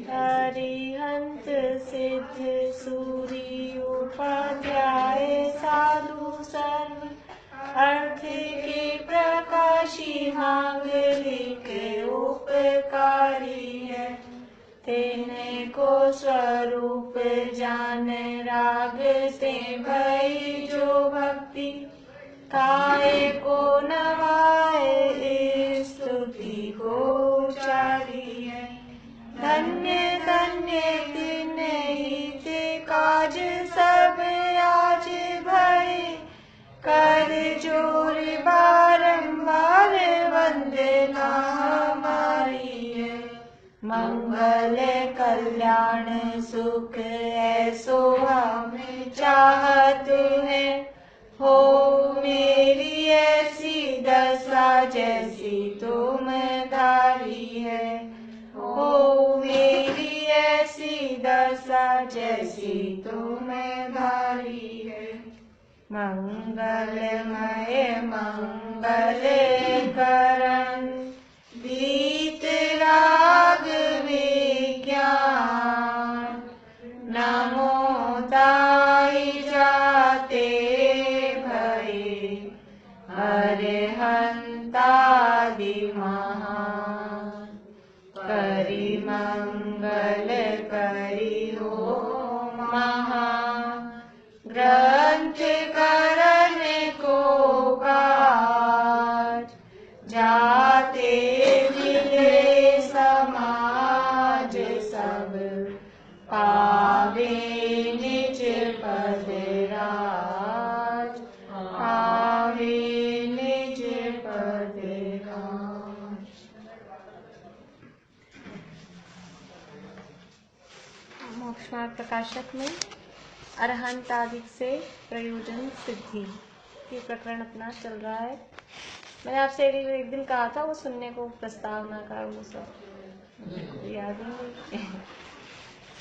अरिहंत सिद्ध सूरी उपाध्याय साधु सर्व अर्थ के प्रकाशी मांगलिक उपकारी है। तेने को स्वरूप जान राग से भई जो भक्ति काहे को नवाए स्तुति को चारी है। धन्य धन्य तिन्हित काज सब आज भय कर जोर बारंबार वंदना हमारी है। मंगल कल्याण सुख ऐसो हम चाहत है। हो मेरी ऐसी दशा जैसी तुम धारी है। हो मेरी ऐसी दशा जैसी तुम धारी है। मंगलमय मंगल करण बीत राग विज्ञान नमो ताई जाते भये अरिहंतादि महान। करि मंगल करि हो महा ग्रंथ करने को काज जाते मिले समाज सब पावे निज पद राज। पावे निज पद राज। मोक्ष मार्ग प्रकाशक में अरहंत आदि से प्रयोजन सिद्धि ये प्रकरण अपना चल रहा है। मैंने आपसे एक दिन कहा था वो सुनने को प्रस्तावना का वो सब याद नहीं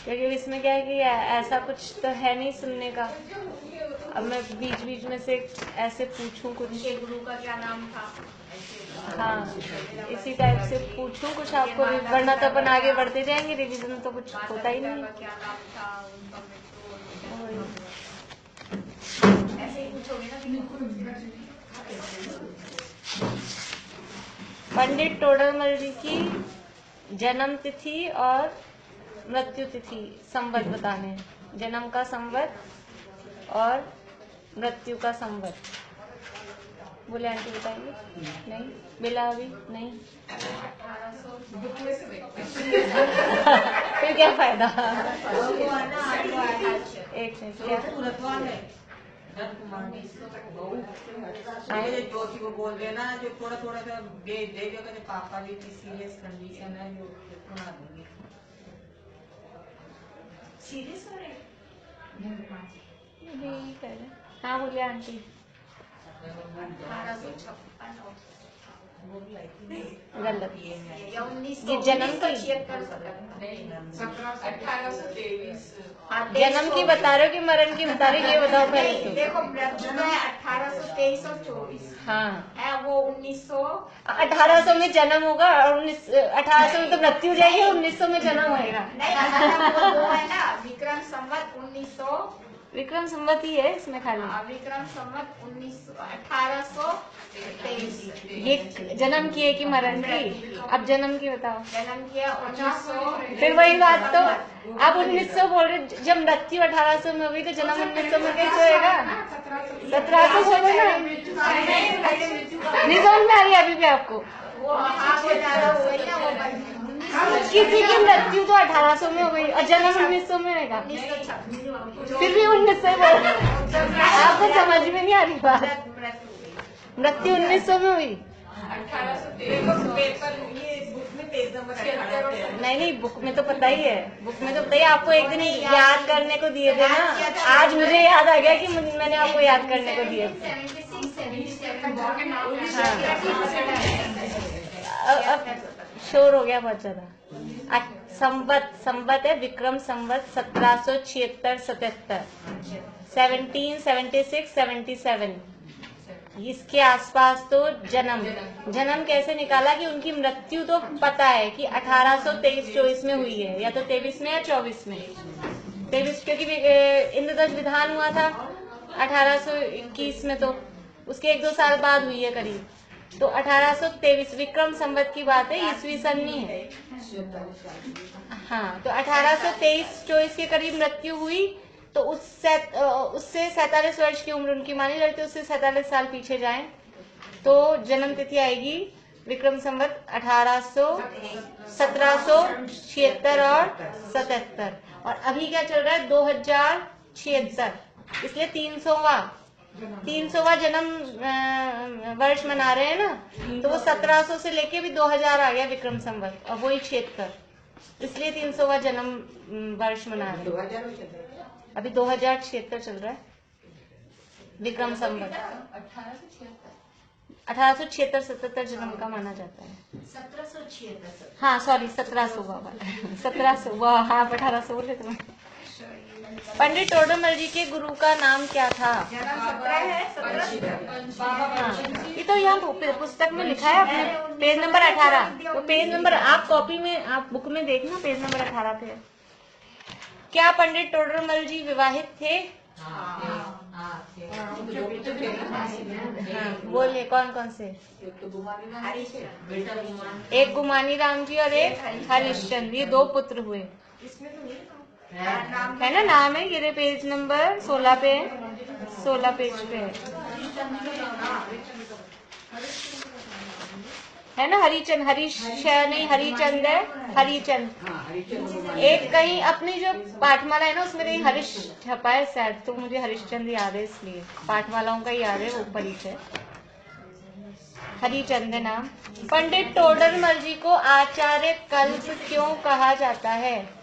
क्योंकि इसमें क्या है कि ऐसा कुछ तो है नहीं सुनने का। अब मैं बीच बीच में से ऐसे पूछूं कुछ गुरु का क्या नाम था, हाँ इसी टाइप से पूछूं कुछ आपको, वरना तो अपन आगे बढ़ते जाएंगे, रिवीजन तो कुछ होता ही नहीं। क्या नाम था उनका, ऐसे ही पूछोगे ना। पंडित टोडरमल जी की जन्म तिथि और मृत्यु तिथि संवत बताने हैं। जन्म का संवत और मृत्यु का संवत। बोले आंटी बताएंगे? नहीं बिला अभी नहीं। फिर क्या फायदा। एक मिनट क्या ज्योति को बोल देना जो थोड़ा थोड़ा सा दे जो पापा जी की सीरियस कंडीशन है जो सुना दूंगी। सीरियस हो रहे हाँ बोलिए आंटी। 1856 गलत या 1900 ये जन्म की 1823 जन्म की बता रहे हो कि मरण की बता रहे हो, ये बताओ पहले तो। देखो मृत्यु है 1823 और 24 हाँ है वो 1900। 1800 में जन्म होगा और 1800 में तो मृत्यु हो जाएगी, 1900 में जन्म होएगा। नहीं वो है ना विक्रम संवत 1900। विक्रम संवत ही है इसमें खाली। विक्रम संवत 1823। ये जन्म की है कि मरण की? अब जन्म की बताओ। जन्म किया 1900। फिर वही बात तो अब 1900 बोल रहे, जब मृत्यु 1800 में हुई तो जन्म 1900 में कैसे होएगा? 1700 बोलो ना। नहीं समझ में आ रही अभी भी आपको? किसी की मृत्यु तो 1800 में हो गई और जन्म 1900 में होगा, फिर भी 1900 बोल रहे। आपको समझ में नहीं आ रही बात। मृत्यु 1900 में हुई। नहीं बुक में तो पता ही है, बुक में तो पता ही। आपको एक दिन याद करने को दिए थे ना, आज मुझे याद आ गया कि मैंने आपको याद करने को दिए थे। अब शोर हो गया बहुत ज्यादा। संवत है विक्रम संवत 1776-77, 1776-77 इसके आसपास तो जन्म कैसे निकाला कि उनकी मृत्यु तो पता है कि 1823-24 में हुई है, या तो 23 में या 24 में। 23 क्योंकि इंद्रधनुष विधान हुआ था 1821 में, तो उसके 1-2 साल बाद हुई है करीब। तो 1823 विक्रम संवत की बात है, ईस्वी सन नहीं है। हाँ, तो 1823-24 के करीब मृत्यु हुई। तो उससे 47 वर्ष की उम्र उनकी मानी जाती है। उससे 47 साल पीछे जाएं तो जन्म तिथि आएगी विक्रम संवत 1776 और 77। और अभी क्या चल रहा है 2076, इसलिए 300वां जन्म वर्ष मना रहे हैं ना। तो वो 1700 से लेके भी 2000 आ गया विक्रम संवत, और वही 76, इसलिए 300वां जन्म वर्ष मना रहे हैं। अभी 2076 चल रहा है विक्रम संवत। 1876-77 जन्म का माना जाता है। 1776। हाँ सॉरी 1700 बाबा 1700 वाह, हाँ 1800 बोले तुम। पंडित टोडरमल जी के गुरु का नाम क्या था? जन्म 17 है, 17। हाँ, ये तो यहाँ पुस्तक में लिखा है अपने पेज नंबर 18। तो पेज नंबर आप कॉपी में, आप बुक में देखना, पेज नंबर 18 पे। क्या पंडित टोडरमल जी विवाहित थे? बोलिए कौन कौन से? एक गुमानी राम जी और एक हरिश्चंद्र, ये 2 पुत्र हुए। है ना, नाम है, ये पेज नंबर 16 पे है, 16 पेज पे है ना। हरिचंद, नहीं हरिचंद है, हरिचंद। एक कहीं अपनी जो पाठमाला है ना उसमें कहीं हरीश छपा है शायद, तो मुझे हरिश्चंद याद है, इसलिए पाठमालाओं का याद है वो परिचय। हरिचंद नाम। पंडित टोडरमल जी को आचार्य कल्प क्यों कहा जाता है?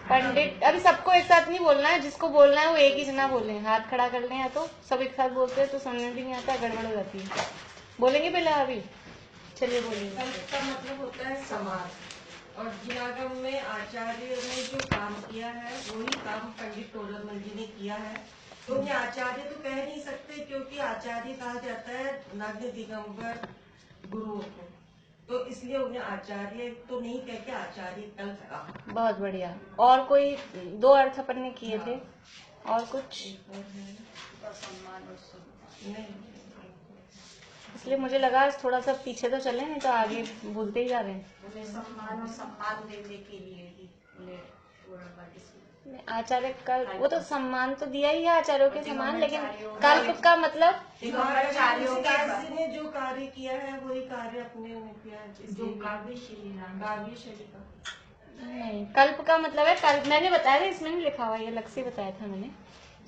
पंडित, अभी सबको एक साथ नहीं बोलना है, जिसको बोलना है वो एक ही जना बोले, हाथ खड़ा कर लें, या तो सब एक साथ बोलते हैं तो समझ भी नहीं आता, गड़बड़ हो जाती है। बोलेंगे पहले अभी, चलिए बोलिए। कल्प का मतलब होता है समाज, और जिनागम में आचार्य ने जो काम किया है वही काम पंडित टोडरमल जी ने किया है। तो उन्हें आचार्य तो कह नहीं सकते, क्योंकि आचार्य कहा जाता है नग्न दिगंबर गुरुओं को, तो इसलिए उन्हें आचार्य तो नहीं कह के आचार्य कल्प कहा। बहुत बढ़िया। और कोई 2 अर्थ अपन ने किए थे, और कुछ? इसलिए मुझे लगा थोड़ा सा पीछे तो चले, नहीं तो आगे भूलते ही जा रहे हैं। उन्हें सम्मान और सम्मान देने के लिए ही उन्हें आचार्य कल्प, वो तो सम्मान तो दिया ही है आचार्यों के समान, लेकिन कल्प का मतलब ने जो कार्य किया है वही कार्य अपने ने किया है, जो काव्यशीली का। नहीं, कल्प का मतलब है कल्प, मैंने बताया था, इसमें नहीं लिखा हुआ, ये अलग से बताया था मैंने।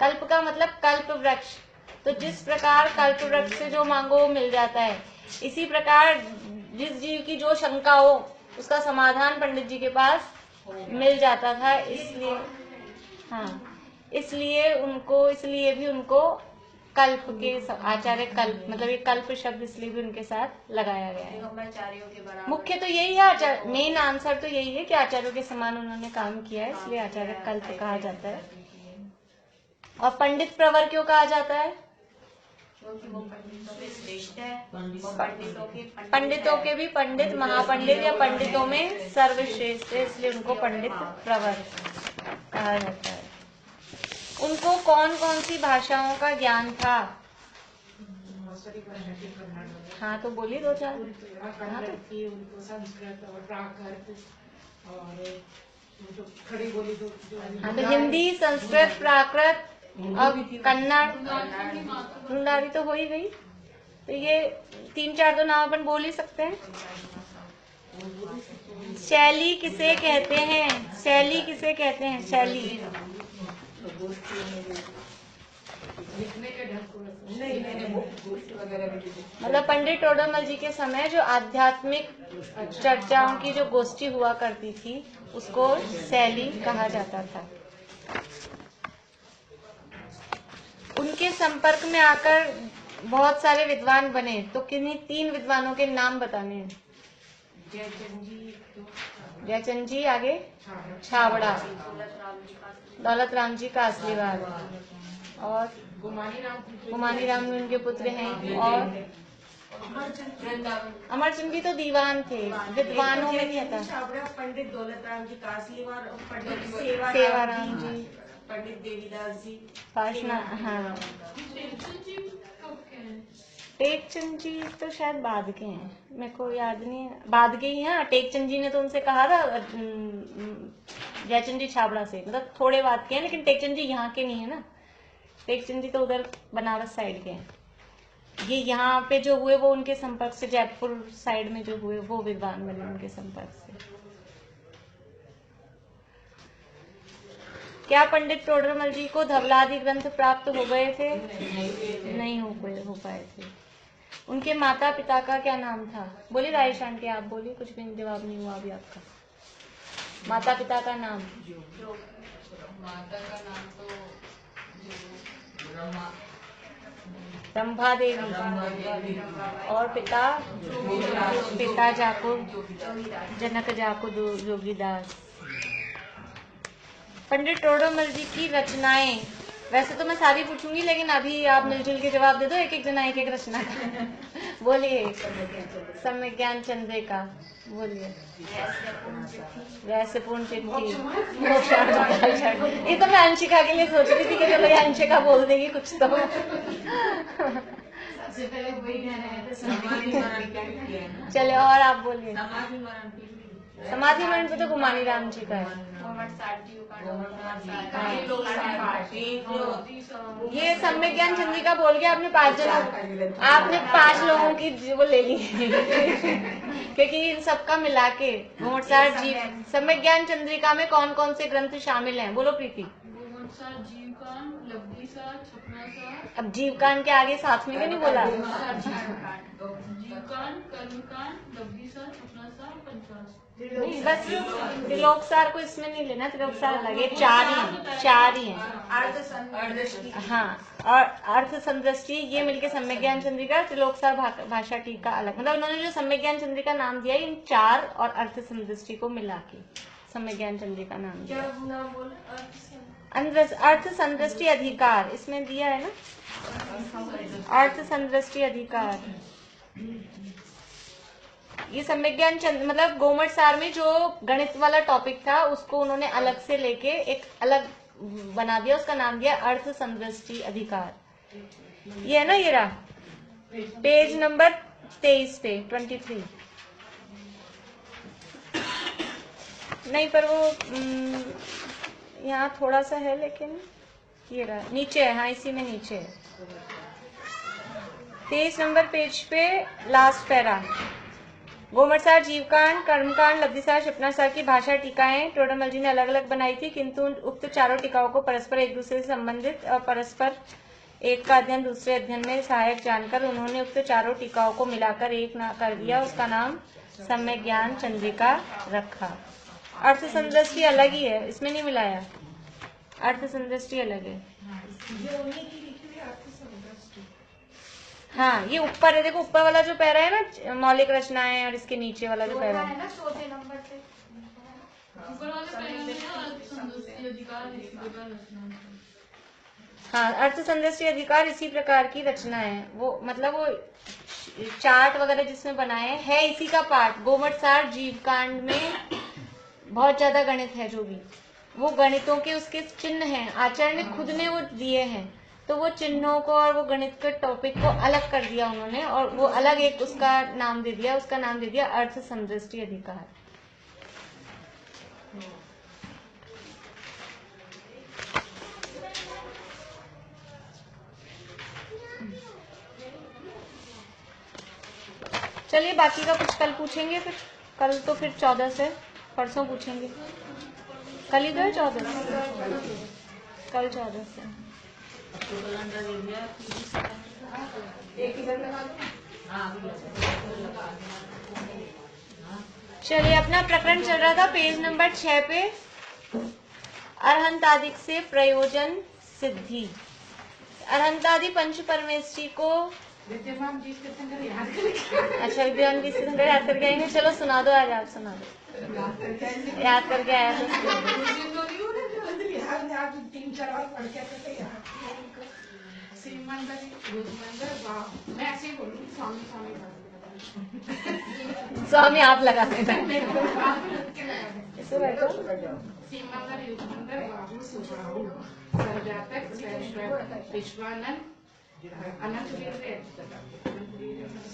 कल्प का मतलब कल्प वृक्ष। तो जिस प्रकार कल्प वृक्ष से जो मांगो वो मिल जाता है, इसी प्रकार जिस जीव की जो शंका हो उसका समाधान पंडित जी के पास मिल जाता था। इसलिए इसलिए भी उनको कल्प के आचार्य कल्प, मतलब ये कल्प शब्द इसलिए भी उनके साथ लगाया गया है। मुख्य तो यही है, मेन आंसर तो यही है कि आचार्यों के समान उन्होंने काम किया है, इसलिए आचार्य कल्प कहा जाता है। और पंडित प्रवर क्यों कहा जाता है? क्योंकि वो पंडितों में श्रेष्ठ है, पंडितों के भी पंडित, महापंडित या पंडितों में सर्वश्रेष्ठ है, इसलिए उनको पंडित प्रवर कहा जाता है। उनको कौन कौन सी भाषाओं का ज्ञान था? हाँ तो बोलिए 2-4। हाँ उनको संस्कृत और प्राकृत और खड़ी बोली तो हिंदी, संस्कृत, प्राकृत और कन्नड़, मुंडारी तो हो ही गई। तो ये 3-4 तो नाम अपन बोल ही सकते हैं। शैली किसे कहते हैं? शैली किसे कहते हैं? शैली मतलब पंडित टोडरमल जी के समय जो आध्यात्मिक चर्चाओं की जो गोष्ठी हुआ करती थी उसको शैली कहा जाता था। उनके संपर्क में आकर बहुत सारे विद्वान बने, तो किन्हीं 3 विद्वानों के नाम बताने हैं। जयचंद जी, आगे छाबड़ा, दौलत राम जी कासलीवाल, और गुमानी राम भी उनके पुत्र हैं। और अमरचंद भी तो दीवान थे, विद्वानों में नहीं आता। छाबड़ा पंडित दौलत राम जी कासलीवाल और पंडित सेवाराम जी, पंडित देवीदास जी पाशना। हाँ, टेकचंद जी तो शायद बाद के हैं, मेरे को याद नहीं है, बाद के ही हैं। टेकचंद जी ने तो उनसे कहा था जयचंद जी छाबड़ा से, मतलब थोड़े बाद के हैं, लेकिन टेकचंद जी यहाँ के नहीं है ना। टेकचंद जी तो उधर बनारस साइड के हैं। ये यहाँ पे जो हुए वो उनके संपर्क से, जयपुर साइड में जो हुए वो विद्वान बने उनके संपर्क से। क्या पंडित टोडरमल जी को धवलादि ग्रंथ प्राप्त हो गए थे? नहीं हो पाए थे। उनके माता पिता का क्या नाम था? बोलिए राजेश आंटी, आप बोलिए, कुछ भी जवाब नहीं हुआ अभी आपका। माता पिता का नाम? माता का नाम तो रंभा देवी। और पिता जाकुब, जनक जाकुब जोगीदास। पंडित टोडरमल जी की रचनाएं, वैसे तो मैं सारी पूछूंगी, लेकिन अभी आप मिलजुल के जवाब दे दो, एक एक जना एक एक रचना का। बोलिए। सम्य ज्ञान चंद्रिका, बोलिए। रहस्यपूर्ण चिट्ठी। ये तो मैं अंशिका के लिए सोच रही थी कि चलो ये अंशिका बोल देगी कुछ तो। चले, और आप बोलिए। समाधि मरण पे तो गुमानी राम जी का है। ये सम्यक ज्ञान चंद्रिका बोल के आपने 5 लोगों की वो ले ली। क्योंकि इन सबका मिला के घोड़सार जीव, सम्यक ज्ञान चंद्रिका में कौन कौन से ग्रंथ शामिल हैं? बोलो प्रीति। अब जीवकांड के आगे साथ में क्यों नहीं बोला? नहीं, बस त्रिलोकसार को इसमें नहीं लेना, त्रिलोकसार अलग है, 4 ही हैं। हाँ, और अर्थ संदृष्टि ये मिलके सम्यक ज्ञान चंद्रिका, त्रिलोकसार भाषा टीका अलग। मतलब उन्होंने जो सम्यक ज्ञान चंद्रिका नाम दिया इन 4 और अर्थ संदृष्टि को मिला के सम्यक ज्ञान चंद्रिका नाम दिया। अर्थ संदृष्टि अधिकार इसमें दिया है ना, अर्थ संदृष्टि अधिकार। ये सम्यक ज्ञान मतलब गोमट सार में जो गणित वाला टॉपिक था उसको उन्होंने अलग से लेके एक अलग बना दिया, उसका नाम दिया अर्थ संदृष्टि अधिकार। ये है ना, ये रहा पेज नंबर 23 पे 23। नहीं, पर वो यहाँ थोड़ा सा है, लेकिन ये रहा नीचे है। हाँ, इसी में नीचे है 23 नंबर पेज पे लास्ट पैरा। गोमटसार, जीवकांड, कर्मकांड, लब्धिसार, क्षिपणासार की भाषा टीकाएं टोडरमल जी ने अलग अलग बनाई थी, किंतु उक्त चारों टीकाओं को परस्पर एक दूसरे से संबंधित और परस्पर एक का अध्ययन दूसरे अध्ययन में सहायक जानकर उन्होंने उक्त चारों टीकाओं को मिलाकर एक ना कर दिया, उसका नाम सम्यक ज्ञान चंद्रिका रखा। अर्थ संदृष्टि अलग ही है, इसमें नहीं मिलाया, अर्थ संदृष्टि अलग है। हाँ, ये ऊपर है, देखो ऊपर वाला जो पैरा है ना मौलिक रचनाएं, और इसके नीचे वाला जो पैरा है हाँ, अर्थ संदृष्टि अधिकार इसी प्रकार की रचना है। वो मतलब वो चार्ट वगैरह जिसमें बनाए है इसी का पार्ट। गोमटसार जीवकांड में बहुत ज्यादा गणित है, जो भी वो गणितों के उसके चिन्ह हैं, आचार्य ने खुद ने वो दिए हैं, तो वो चिन्हों को और वो गणित के टॉपिक को अलग कर दिया उन्होंने, और वो अलग एक उसका नाम दे दिया, उसका नाम दे दिया अर्थ संदृष्टि अधिकार। चलिए बाकी का कुछ कल पूछेंगे, फिर कल तो फिर 14 से, परसों पूछेंगे। कल ही तो है 14 से, कल 14 से। चलिए, अपना प्रकरण चल रहा था पेज नंबर 6 पे, अरहंतादिक से प्रयोजन सिद्धि। अरहंतादि पंच परमेष्ठी को विद्यमान जी के संग याद अच्छा विद्यमान जी से याद करके आएंगे। चलो सुना दो, आज आप सुना दो, याद करके आया तो आज 3-4 बार पढ़ के आते थे यहाँ श्रीमंदर रुद्रमंदर वाह मैं ऐसे ही बोलूँ स्वामी स्वामी स्वामी आप लगाते हैं श्रीमंदर युगमंदर बाहु सुबाहु सर्वव्यापक सर्वश्रेष्ठ विश्वानंद अनंत वीर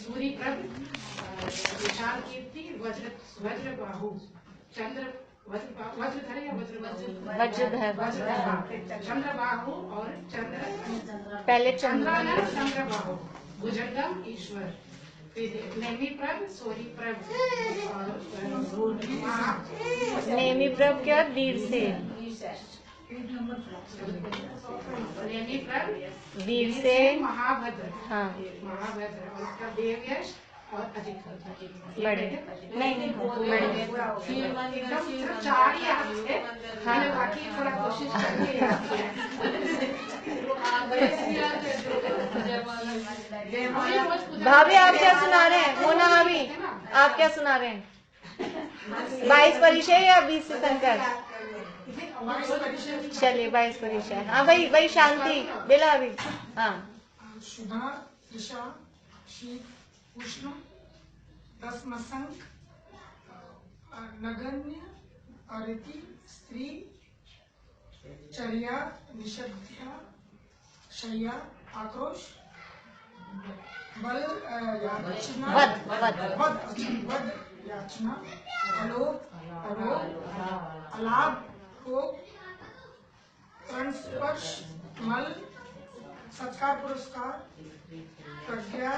सूर्य प्रभ विशाल कीर्ति वज्र बाहु चंद्र वज्रधर या वज्रधर चंद्र बाहु और चंद्र पहले चंद्र बाहु भुजंगम ईश्वर नेमी प्रभ सोरी प्रभ नेमी प्रभ क्या वीर से नेमी प्रभ वीर से महाभद्र हाँ महाभद्र और उसका देवयश और अधिक बड़े नहीं बड़े एकदम सिर्फ 4 ही याद थे मैंने बाकी थोड़ा कोशिश करके याद किया भाभी आप क्या सुना रहे हैं? मोना भाभी आप क्या सुना रहे हैं? 22 परिचय या 20 शंकर? चलिए 22 परिचय। हाँ भाई शांति बेला अभी हाँ सुधा ईशा शीत उष्ण दस्मसंक नगण्य अरिति स्त्री चर्या निषद्या शय्या आक्रोश बल याचना वद याचना अलोप अरोप अलाभ भोग स्पर्श मल सत्कार पुरस्कार प्रज्ञा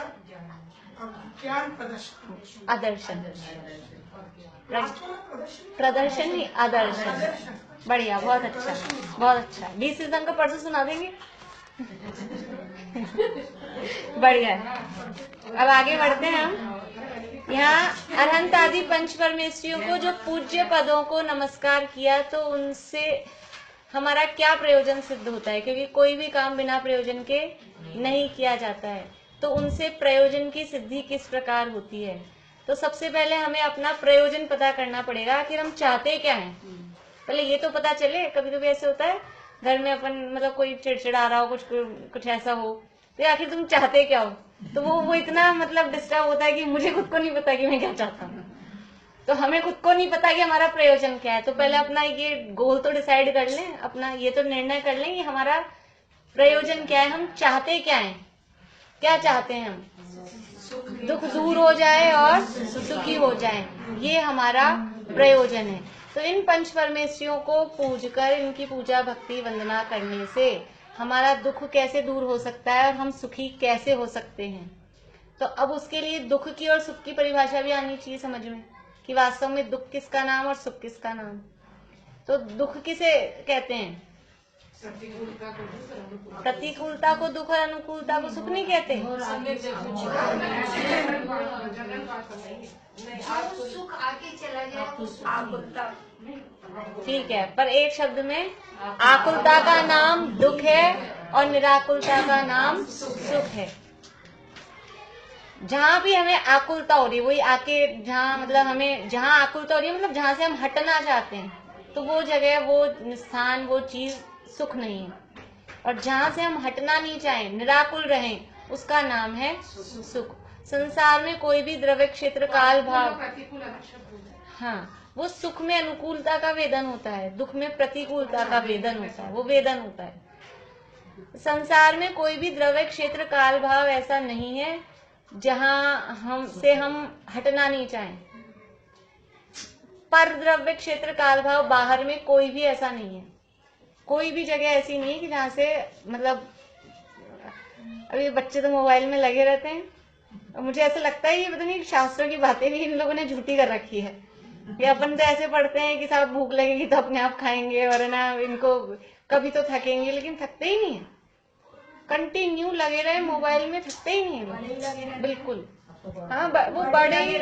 ज्ञान प्रदर्शन आदर्शन प्रदर्शन ही आदर्शन बढ़िया बहुत अच्छा 20 सितंबर को परसों सुना देंगे बढ़िया अब आगे बढ़ते हैं हम यहाँ अनंत आदि पंच परमेश्वरियों को जो पूज्य पदों को नमस्कार किया तो उनसे हमारा क्या प्रयोजन सिद्ध होता है, क्योंकि कोई भी काम बिना प्रयोजन के नहीं किया जाता है। तो उनसे प्रयोजन की सिद्धि किस प्रकार होती है, तो सबसे पहले हमें अपना प्रयोजन पता करना पड़ेगा कि हम चाहते क्या हैं। पहले ये तो पता चले। कभी कभी ऐसे होता है घर में अपन मतलब कोई चिड़चिड़ा रहा हो, कुछ ऐसा हो, तो आखिर तुम चाहते क्या हो, तो वो इतना मतलब डिस्टर्ब होता है कि मुझे खुद को नहीं पता कि मैं क्या चाहता हूँ। तो हमें खुद को नहीं पता कि हमारा प्रयोजन क्या है। तो पहले अपना ये गोल तो डिसाइड कर लें, अपना ये तो निर्णय कर लें कि हमारा प्रयोजन क्या है, हम चाहते क्या है, क्या चाहते हैं हम, दुख दूर हो जाए और सुखी हो जाए, ये हमारा प्रयोजन है। तो इन पंच परमेश्वरियों को पूजकर इनकी पूजा भक्ति वंदना करने से हमारा दुख कैसे दूर हो सकता है और हम सुखी कैसे हो सकते हैं। तो अब उसके लिए दुख की और सुख की परिभाषा भी आनी चाहिए समझ में, कि वास्तव में दुख किसका नाम और सुख किसका नाम। तो दुख किसे कहते हैं? प्रतिकूलता को दुख और अनुकूलता को सुख नहीं कहते। सुख आके चला जाए तो आकुलता। ठीक है, पर एक शब्द में आकुलता का नाम दुख है और निराकुलता का नाम सुख है। जहाँ भी हमें आकुलता हो रही है, वही आके जहाँ मतलब हमें जहाँ आकुलता हो रही है मतलब जहाँ से हम हटना चाहते हैं, तो वो जगह, वो स्थान, वो चीज सुख नहीं है। और जहाँ से हम हटना नहीं चाहें, निराकुल रहें, उसका नाम है सुख। संसार में कोई भी द्रव्य क्षेत्र काल भाव, हाँ, वो सुख में अनुकूलता का वेदन होता है, दुख में प्रतिकूलता का वेदन होता है, वो वेदन होता है। संसार में कोई भी द्रव्य क्षेत्र काल भाव ऐसा नहीं है जहां हम हटना नहीं चाहें। पर द्रव्य क्षेत्र काल भाव बाहर में कोई भी ऐसा नहीं है, कोई भी जगह ऐसी नहीं है कि जहाँ से मतलब अभी बच्चे तो मोबाइल में लगे रहते हैं और मुझे ऐसा लगता है ये पता नहीं शास्त्रों की बातें भी इन लोगों ने झूठी कर रखी है। ये अपन तो ऐसे पढ़ते हैं कि साहब भूख लगेगी तो अपने आप खाएंगे और ना इनको कभी तो थकेंगे, लेकिन थकते ही नहीं है। कंटिन्यू लगे रहे मोबाइल में, थकते ही नहीं है बिल्कुल। हाँ वो बड़े ही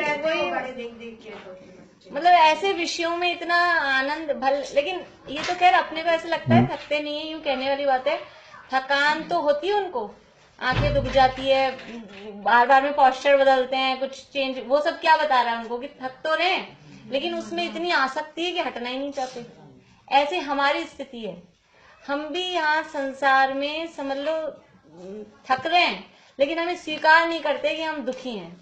मतलब ऐसे विषयों में इतना आनंद भल, लेकिन ये तो खैर अपने को ऐसे लगता है थकते नहीं है, यूं कहने वाली बात है। थकान तो होती है उनको, आंखें दुख जाती है, बार बार में पोस्चर बदलते हैं, कुछ चेंज, वो सब क्या बता रहा है उनको कि थक तो रहे, लेकिन उसमें इतनी आसक्ति है कि हटना ही नहीं चाहते। ऐसे हमारी स्थिति है हम भी यहाँ संसार में समझ लो थक रहे हैं, लेकिन हमें स्वीकार नहीं करते कि हम दुखी हैं,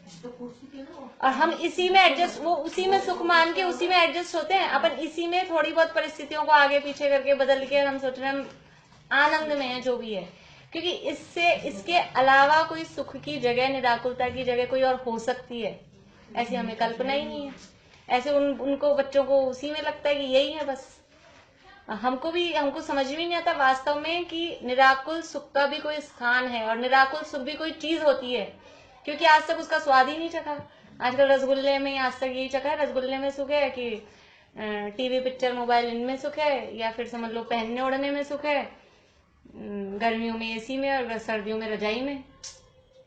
और हम इसी में एडजस्ट, वो उसी में सुख मान के उसी में एडजस्ट होते हैं। अपन इसी में थोड़ी बहुत परिस्थितियों को आगे पीछे करके बदल के हम सोच रहे हैं हम आनंद में है जो भी है, क्योंकि इससे इसके अलावा कोई सुख की जगह, निराकुलता की जगह कोई और हो सकती है, ऐसी हमें कल्पना ही नहीं है। ऐसे उनको बच्चों को उसी में लगता है कि यही है बस। हमको समझ भी नहीं आता वास्तव में कि निराकुल सुख का भी कोई स्थान है और निराकुल सुख भी कोई चीज होती है, क्योंकि आज तक उसका स्वाद ही नहीं चखा। आजकल रसगुल्ले में आज तक यही चखा है, रसगुल्ले में सुख है कि टीवी पिक्चर मोबाइल इनमें सुख है, या फिर समझ लो पहनने ओढ़ने में सुख है, गर्मियों में एसी में और सर्दियों में रजाई में,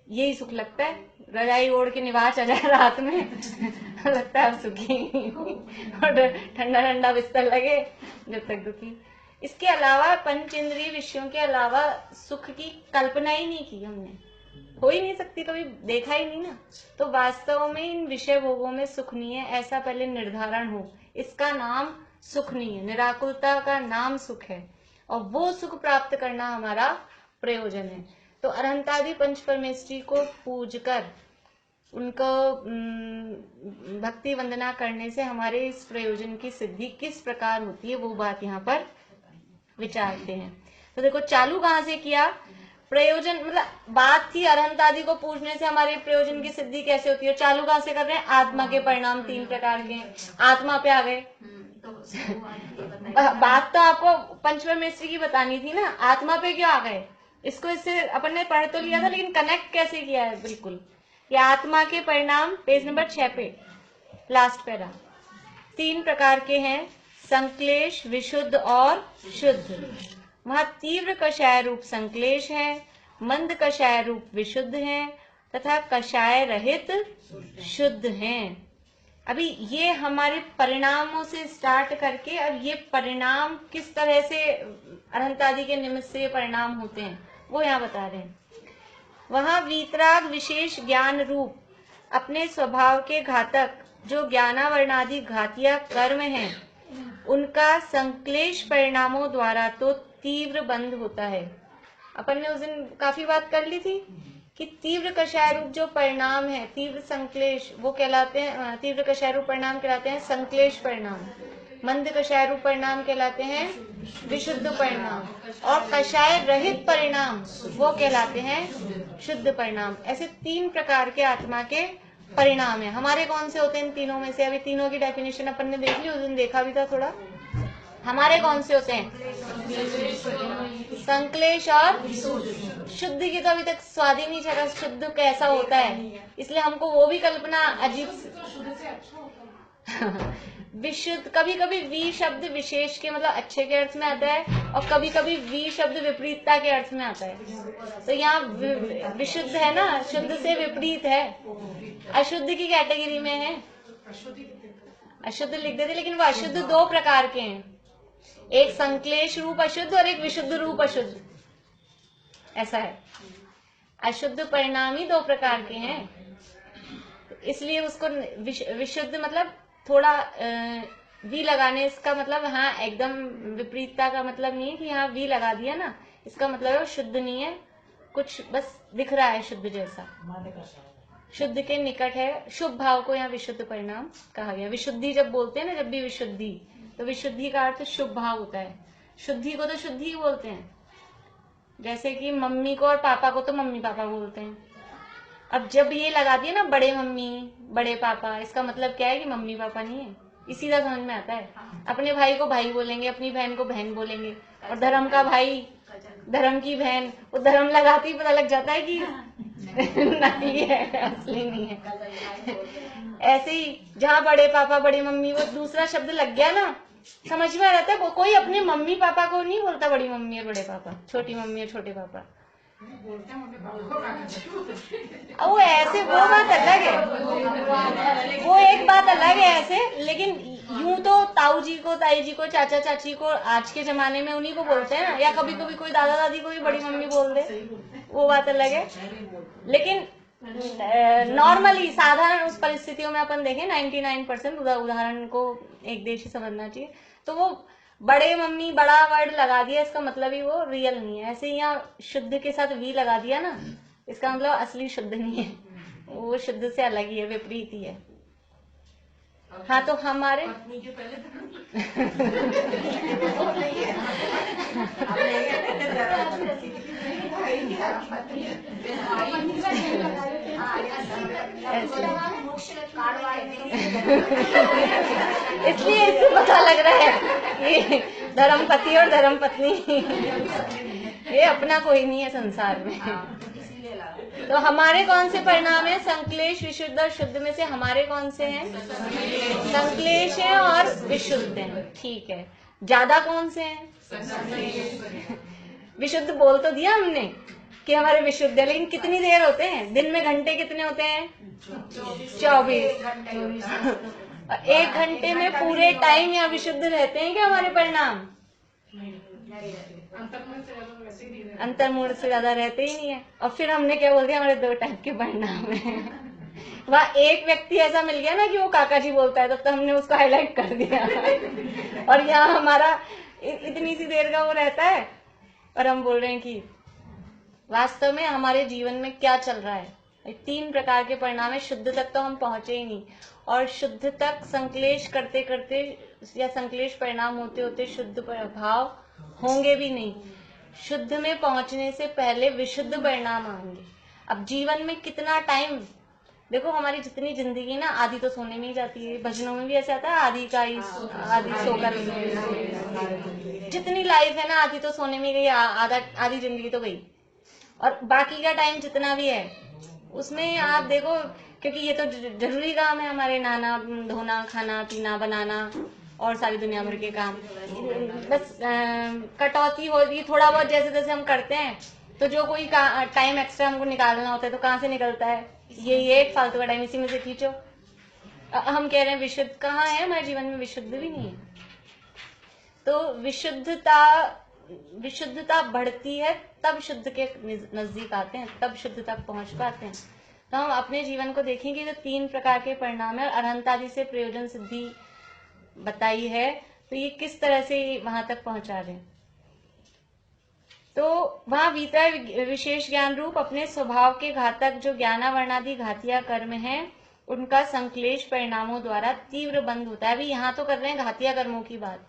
यही सुख लगता है। रजाई ओढ़ के निवास आ जाए रात में लगता है अब सुखी, और ठंडा ठंडा बिस्तर लगे जब तक दुखी। इसके अलावा पंच इंद्रिय विषयों के अलावा सुख की कल्पना ही नहीं की हमने, हो ही नहीं सकती, कभी देखा ही नहीं ना। तो वास्तव में इन विषय भोगों में सुख नहीं है, ऐसा पहले निर्धारण हो। इसका नाम सुख नहीं है, निराकुलता का नाम सुख है, और वो सुख प्राप्त करना हमारा प्रयोजन है। तो अरहंतादि पंच परमेष्ठी को पूजकर उनको भक्ति वंदना करने से हमारे इस प्रयोजन की सिद्धि किस प्रकार होती है, वो बात यहाँ पर विचारते हैं। तो देखो चालू कहाँ से किया, प्रयोजन मतलब बात थी अरहंत आदि को पूजने से हमारे प्रयोजन की सिद्धि कैसे होती है। चालू कहाँ से कर रहे हैं, आत्मा के परिणाम 3 प्रकार के, आत्मा पे आ गए। बात तो आपको पंचपरमेष्ठी की बतानी थी ना, आत्मा पे क्यों आ गए, इसको इससे अपन ने पढ़ तो लिया था, लेकिन कनेक्ट कैसे किया है। बिल्कुल ये आत्मा के परिणाम पेज नंबर 6 पे लास्ट पैरा 3 प्रकार के हैं, संक्लेश, विशुद्ध और शुद्ध। वहां तीव्र कषाय रूप संक्लेश है, मंद कषाय रूप विशुद्ध है, तथा कषाय रहित शुद्ध हैं। अभी ये हमारे परिणामों से स्टार्ट करके, अब ये परिणाम किस तरह से अरहंत आदि के निमित्त से परिणाम होते हैं वो यहाँ बता रहे हैं। वहां वीतराग विशेष ज्ञान रूप अपने स्वभाव के घातक जो ज्ञानावरणादि घातिया कर्म हैं, उनका संक्लेश परिणामों द्वारा तो तीव्र बंध होता है। अपन ने उस दिन काफी बात कर ली थी कि तीव्र कषाय रूप जो परिणाम है, तीव्र संक्लेश, वो कहलाते हैं, तीव्र कषाय रूप परिणाम कहलाते हैं संक्लेश परिणाम, मंद कषाय रूप परिणाम कहलाते हैं विशुद्ध परिणाम, और कषाय रहित परिणाम वो कहलाते हैं शुद्ध परिणाम। ऐसे 3 प्रकार के आत्मा के परिणाम है। हमारे कौन से होते हैं इन तीनों में से, अभी तीनों की डेफिनेशन अपन ने देख ली, उस दिन देखा भी था थोड़ा। हमारे कौन से होते हैं, संक्लेश और शुद्ध की तो अभी तक स्वाद ही नहीं चला, शुद्ध कैसा होता है, इसलिए हमको वो भी कल्पना अजीब विशुद्ध। कभी कभी वी शब्द विशेष के मतलब अच्छे के अर्थ में आता है, और कभी कभी वी शब्द विपरीतता के अर्थ में आता है। तो यहाँ विशुद्ध है ना, शुद्ध से विपरीत है, अशुद्ध की कैटेगरी में है। अशुद्ध लिख देते, लेकिन वो अशुद्ध 2 प्रकार के हैं, एक संक्लेश रूप अशुद्ध और एक विशुद्ध रूप अशुद्ध, ऐसा है। अशुद्ध परिणाम ही 2 प्रकार के हैं, इसलिए उसको विशुद्ध मतलब थोड़ा वी लगाने, इसका मतलब हाँ एकदम विपरीतता का मतलब नहीं है कि यहाँ वी लगा दिया ना, इसका मतलब है शुद्ध नहीं है, कुछ बस दिख रहा है शुद्ध जैसा, शुद्ध के निकट है। शुभ भाव को यहाँ विशुद्ध परिणाम कहा गया। विशुद्धि जब बोलते हैं ना, जब भी विशुद्धि, तो विशुद्धि का अर्थ शुभ भाव होता है। शुद्धि को तो शुद्धि ही बोलते हैं, जैसे कि मम्मी को और पापा को तो मम्मी पापा बोलते हैं। अब जब ये लगा दिया ना बड़े मम्मी बड़े पापा, इसका मतलब क्या है कि मम्मी पापा नहीं है, इसी तरह समझ में आता है। अपने भाई को भाई बोलेंगे, अपनी बहन को बहन बोलेंगे, और धर्म का भाई धर्म की बहन, वो धर्म लगाते ही पता लग जाता है कि नकली है, असली नहीं है। ऐसे ही जहाँ बड़े पापा बड़ी मम्मी, वो दूसरा शब्द लग गया ना, समझ में आ जाता है। कोई अपने मम्मी पापा को नहीं बोलता बड़ी मम्मी और बड़े पापा, छोटी मम्मी और छोटे पापा, वो ऐसे, वो बात अलग है, वो एक बात अलग है ऐसे। लेकिन यूं तो ताऊ जी को, ताई जी को, चाचा चाची को आज के जमाने में उन्हीं को बोलते हैं ना, या कभी कभी कोई दादा दादी को भी बड़ी मम्मी बोल दे, वो बात अलग है। लेकिन नॉर्मली साधारण उस परिस्थितियों में अपन देखें 99% उदाहरण को एक देश ही समझना चाहिए, तो वो बड़े मम्मी बड़ा वर्ड लगा दिया, इसका मतलब ही वो रियल नहीं है। ऐसे ही यहाँ शुद्ध के साथ वी लगा दिया ना, इसका मतलब असली शुद्ध नहीं है, वो शुद्ध से अलग ही है, विपरीत ही है। हाँ, तो हमारे पत्नी के पहले इसलिए इससे पता लग रहा है कि धर्मपति और धर्मपत्नी ये अपना कोई नहीं है संसार में। तो हमारे कौन से परिणाम है? संक्लेश, विशुद्ध और शुद्ध में से हमारे कौन से हैं? संक्लेश है और विशुद्ध है। ठीक है, ज्यादा कौन से हैं? विशुद्ध बोल तो दिया हमने कि हमारे विशुद्ध है, लेकिन कितनी देर होते हैं? दिन में घंटे कितने होते हैं? 24। और 1 घंटे में पूरे टाइम या विशुद्ध रहते हैं क्या हमारे परिणाम? अंतर्मूल से ज्यादा रहते ही नहीं है। और फिर हमने क्या बोल दिया, हमारे 2 टाइप के परिणाम है। वहाँ एक व्यक्ति ऐसा मिल गया ना कि वो काका जी बोलता है, तब तो हमने उसको हाईलाइट कर दिया। और यहाँ हमारा इतनी सी देर का वो रहता है और हम बोल रहे हैं कि वास्तव में हमारे जीवन में क्या चल रहा है। 3 प्रकार के परिणाम है। शुद्ध तक तो हम पहुंचे ही नहीं, और शुद्ध तक संक्लेश करते करते या संक्लेश परिणाम होते होते शुद्ध भाव होंगे भी नहीं। शुद्ध में पहुंचने से पहले विशुद्ध परिणाम आएंगे। अब जीवन में कितना टाइम, देखो हमारी जितनी जिंदगी ना, आधी तो सोने में ही जाती है। भजनों में भी ऐसा आता है, आधी सोकर, जितनी लाइफ है ना आधी तो सोने में गई, आधी जिंदगी तो गई। और बाकी का टाइम जितना भी है उसमें आप देखो, क्योंकि ये तो जरूरी काम है हमारे, नहाना धोना, खाना पीना, बनाना और सारी दुनिया भर के काम। बस कटौती हो रही थोड़ा बहुत जैसे तैसे हम करते हैं, तो जो कोई टाइम एक्स्ट्रा हमको निकालना होता है तो कहाँ से निकलता है? ये एक फालतू का टाइम इसी में से खींचो। हम कह रहे हैं विशुद्ध कहाँ है? हमारे जीवन में विशुद्ध भी नहीं है। तो विशुद्धता बढ़ती है तब शुद्ध के नजदीक आते हैं, तब शुद्ध तक पहुंच पाते हैं। तो हम अपने जीवन को देखेंगे, जो 3 प्रकार के परिणाम है और अरहंत आदि से प्रयोजन सिद्धि बताई है, तो ये किस तरह से वहां तक पहुंचा रहे हैं। तो वहां भीतर विशेष ज्ञान रूप अपने स्वभाव के घातक जो ज्ञानावर्णादि घातिया कर्म हैं, उनका संक्लेश परिणामों द्वारा तीव्र बंध होता है। अभी यहाँ तो कर रहे हैं घातिया कर्मों की बात,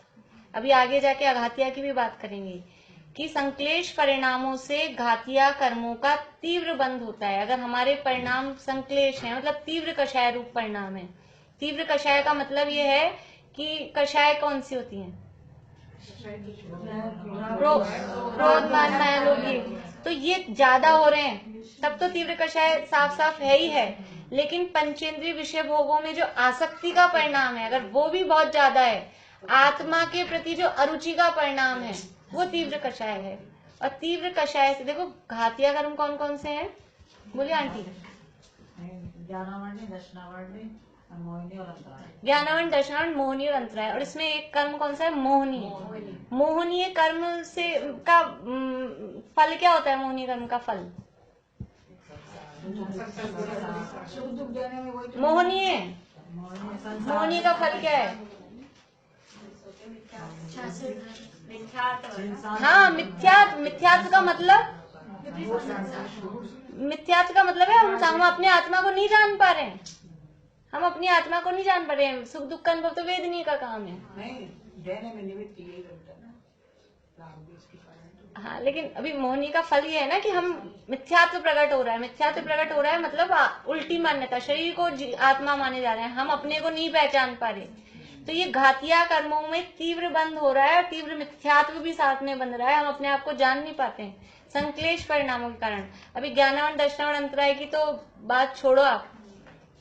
अभी आगे जाके अघातिया की भी बात करेंगे कि संक्लेश परिणामों से घातिया कर्मों का तीव्र बंध होता है। अगर हमारे परिणाम संक्लेश हैं, मतलब तीव्र कषाय रूप परिणाम है। तीव्र कषाय का मतलब ये है कि कषाय कौन सी होती है? क्रोध, मान, माया, लोभ, तो ये ज्यादा हो रहे हैं तब तो तीव्र कषाय साफ साफ है ही है। लेकिन पंचेंद्रिय विषय भोगों में जो आसक्ति का परिणाम है, अगर वो भी बहुत ज्यादा है, आत्मा के प्रति जो अरुचि का परिणाम है, वो तीव्र कषाय है। और तीव्र कषाय से देखो घातिया कर्म कौन कौन से हैं? बोलिए आंटी। ज्ञानावरण, दर्शनावरण, मोहनी और अंतराय। और इसमें एक कर्म कौन सा है? मोहनीय। मोहनीय कर्म से का फल क्या होता है? मोहनीय कर्म का फल मोहनीय का फल क्या है? हाँ, मिथ्यात्व का मतलब, मिथ्यात्व का मतलब है हम अपने आत्मा को नहीं जान पा रहे हैं। हम अपनी आत्मा को नहीं जान पा रहे हैं। सुख दुख का अनुभव तो वेदनीय का काम है। हाँ, लेकिन अभी मोहनी का फल ये है ना कि हम मिथ्यात्व प्रकट हो रहा है। मिथ्यात्व प्रकट हो रहा है मतलब उल्टी मान्यता, शरीर को आत्मा माने जा रहे हैं, हम अपने को नहीं पहचान पा रहे। तो ये घातिया कर्मों में तीव्र बंध हो रहा है, तीव्र मिथ्यात्व भी साथ में बंध रहा है। हम अपने आप को जान नहीं पाते हैं संक्लेश परिणामों के कारण। अभी ज्ञानावरण, दर्शनावरण, अंतराय की तो बात छोड़ो आप,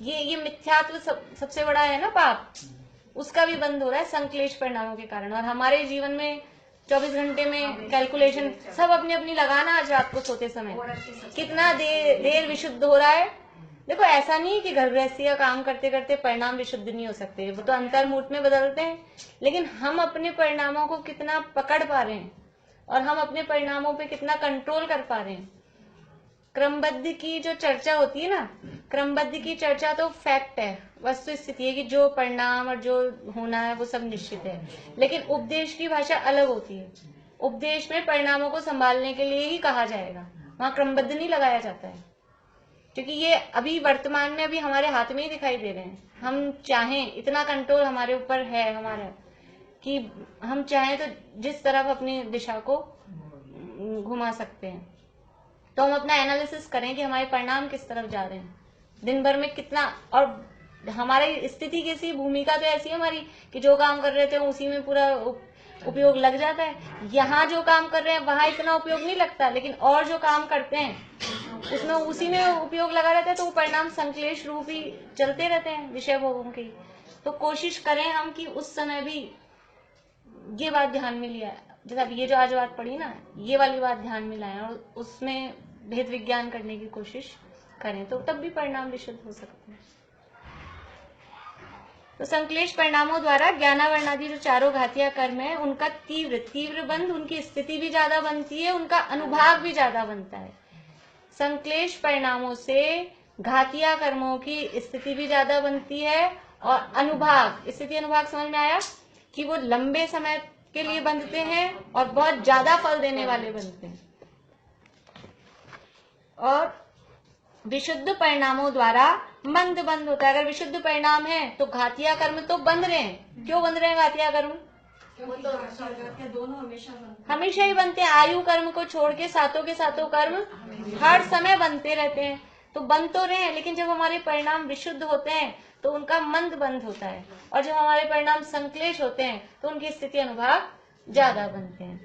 ये मिथ्यात्व सबसे बड़ा है ना पाप, उसका भी बंद हो रहा है संक्लेश परिणामों के कारण। और हमारे जीवन में 24 घंटे में कैलकुलेशन सब अपनी अपनी लगाना। आज रात को सोते समय कितना देर विशुद्ध हो रहा है। देखो ऐसा नहीं कि घर गृहस्थी का काम करते करते परिणाम विशुद्ध नहीं हो सकते, वो तो अंतर्मूर्त में बदलते हैं। लेकिन हम अपने परिणामों को कितना पकड़ पा रहे हैं और हम अपने परिणामों पे कितना कंट्रोल कर पा रहे हैं। क्रमबद्ध की जो चर्चा होती है ना, क्रमबद्ध की चर्चा तो फैक्ट है, वस्तु स्थिति है कि जो परिणाम और जो होना है वो सब निश्चित है, लेकिन उपदेश की भाषा अलग होती है। उपदेश में परिणामों को संभालने के लिए ही कहा जाएगा, वहां क्रमबद्ध नहीं लगाया जाता है, क्योंकि ये अभी वर्तमान में अभी हमारे हाथ में ही दिखाई दे रहे हैं। हम चाहें, इतना कंट्रोल हमारे ऊपर है हमारा कि हम चाहें तो जिस तरफ अपनी दिशा को घुमा सकते हैं। तो हम अपना एनालिसिस करें कि हमारे परिणाम किस तरफ जा रहे हैं, दिन भर में कितना, और हमारी स्थिति कैसी, भूमिका तो ऐसी है हमारी कि जो काम कर रहे थे उसी में पूरा उपयोग लग जाता है। यहाँ जो काम कर रहे हैं वहां इतना उपयोग नहीं लगता, लेकिन और जो काम करते हैं उसमें उसी में उपयोग लगा रहता है, तो वो परिणाम संश्लेष रूप ही चलते रहते हैं विषय भोगों की। तो कोशिश करें हम कि उस समय भी ये बात ध्यान में लिया, जैसे अब ये जो आज बात पड़ी ना, ये वाली बात ध्यान में लाएं और उसमें भेद विज्ञान करने की कोशिश करें, तो तब भी परिणाम विशुद्ध हो सकते हैं। तो संश्लेष परिणामों द्वारा ज्ञानावरणादि जो चारों घातिया कर्म है उनका तीव्र बंध, उनकी स्थिति भी ज्यादा बनती है, उनका अनुभाग भी ज्यादा बनता है। संश्लेष परिणामों से घातिया कर्मों की स्थिति भी ज्यादा बनती है, और अनुभाग, स्थिति अनुभाग समझ में आया कि वो लंबे समय के लिए बनते हैं और बहुत ज्यादा फल देने वाले बनते हैं। और विशुद्ध परिणामों द्वारा मंद बंद होता है। अगर विशुद्ध परिणाम है तो घातिया कर्म तो बंध रहे हैं। क्यों बंध रहे हैं घातिया कर्म? दोनों हमेशा ही बनते हैं। आयु कर्म को छोड़ के सातों के सातों कर्म हर समय बनते रहते हैं, तो बन तो रहे हैं, लेकिन जब हमारे परिणाम विशुद्ध होते हैं तो उनका मंद बंद होता है, और जब हमारे परिणाम संश्लेष होते हैं तो उनकी स्थिति अनुभाग ज्यादा बनते हैं।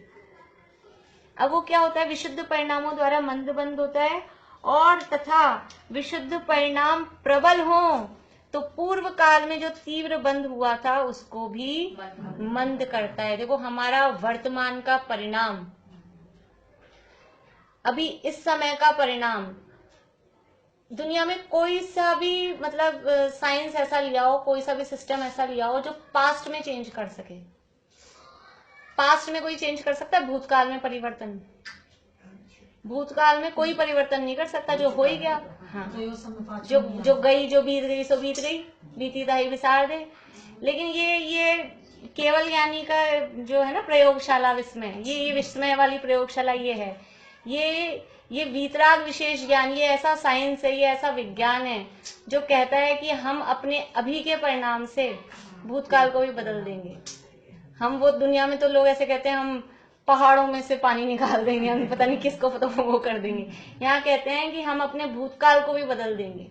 अब वो क्या होता है, विशुद्ध परिणामों द्वारा मंद बंद होता है, और तथा विशुद्ध परिणाम प्रबल हो तो पूर्व काल में जो तीव्र बंद हुआ था उसको भी मंद करता है। देखो हमारा वर्तमान का परिणाम, अभी इस समय का परिणाम, दुनिया में कोई सा भी मतलब साइंस ऐसा लिया हो, कोई सा भी सिस्टम ऐसा लिया हो जो पास्ट में चेंज कर सके। पास्ट में कोई चेंज कर सकता है? भूतकाल में परिवर्तन, भूतकाल में कोई परिवर्तन नहीं कर सकता, जो हो ही गया। हाँ, जो गई, जो बीत गई सो बीत गई, बीती दाई विसार दे। लेकिन ये केवल ज्ञानी का जो है ना प्रयोगशाला विस्मय, ये विस्मय वाली प्रयोगशाला ये है, ये वीतराग विशेष ज्ञान, ये ऐसा साइंस है, ये ऐसा विज्ञान है जो कहता है कि हम अपने अभी के परिणाम से भूतकाल को भी बदल देंगे। हम वो दुनिया में तो लोग ऐसे कहते हैं हम पहाड़ों में से पानी निकाल देंगे, हम पता नहीं किसको पता वो कर देंगे। यहाँ कहते हैं कि हम अपने भूतकाल को भी बदल देंगे।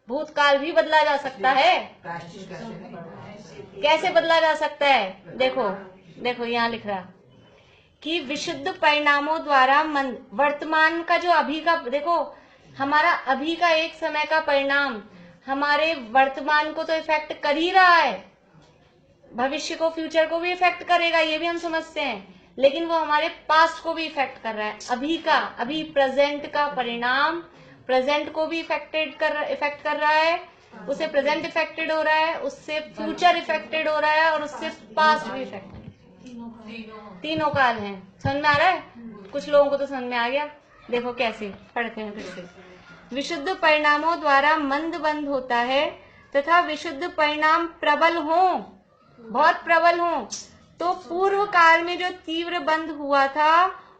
भूतकाल भी बदला जा सकता है। कैसे बदला जा सकता है? देखो यहाँ लिख रहा कि विशुद्ध परिणामों द्वारा वर्तमान का जो अभी का, देखो हमारा अभी का एक समय का परिणाम हमारे वर्तमान को तो इफेक्ट कर ही रहा है, भविष्य को, फ्यूचर को भी इफेक्ट करेगा, ये भी हम समझते हैं, लेकिन वो हमारे पास्ट को भी इफेक्ट कर रहा है। अभी प्रेजेंट का परिणाम प्रेजेंट को भी इफेक्ट कर रहा है, उससे प्रेजेंट इफेक्टेड हो रहा है, उससे फ्यूचर इफेक्टेड हो रहा है, और उससे पास्ट भी इफेक्टेड। तीनों काल हैं। समझ में आ रहा है? कुछ लोगों को तो समझ में आ गया। देखो कैसे पढ़ते हैं फिर से। विशुद्ध परिणामों द्वारा मंद बंद होता है तथा विशुद्ध परिणाम प्रबल हो, बहुत प्रबल हो, तो पूर्व काल में जो तीव्र बंद हुआ था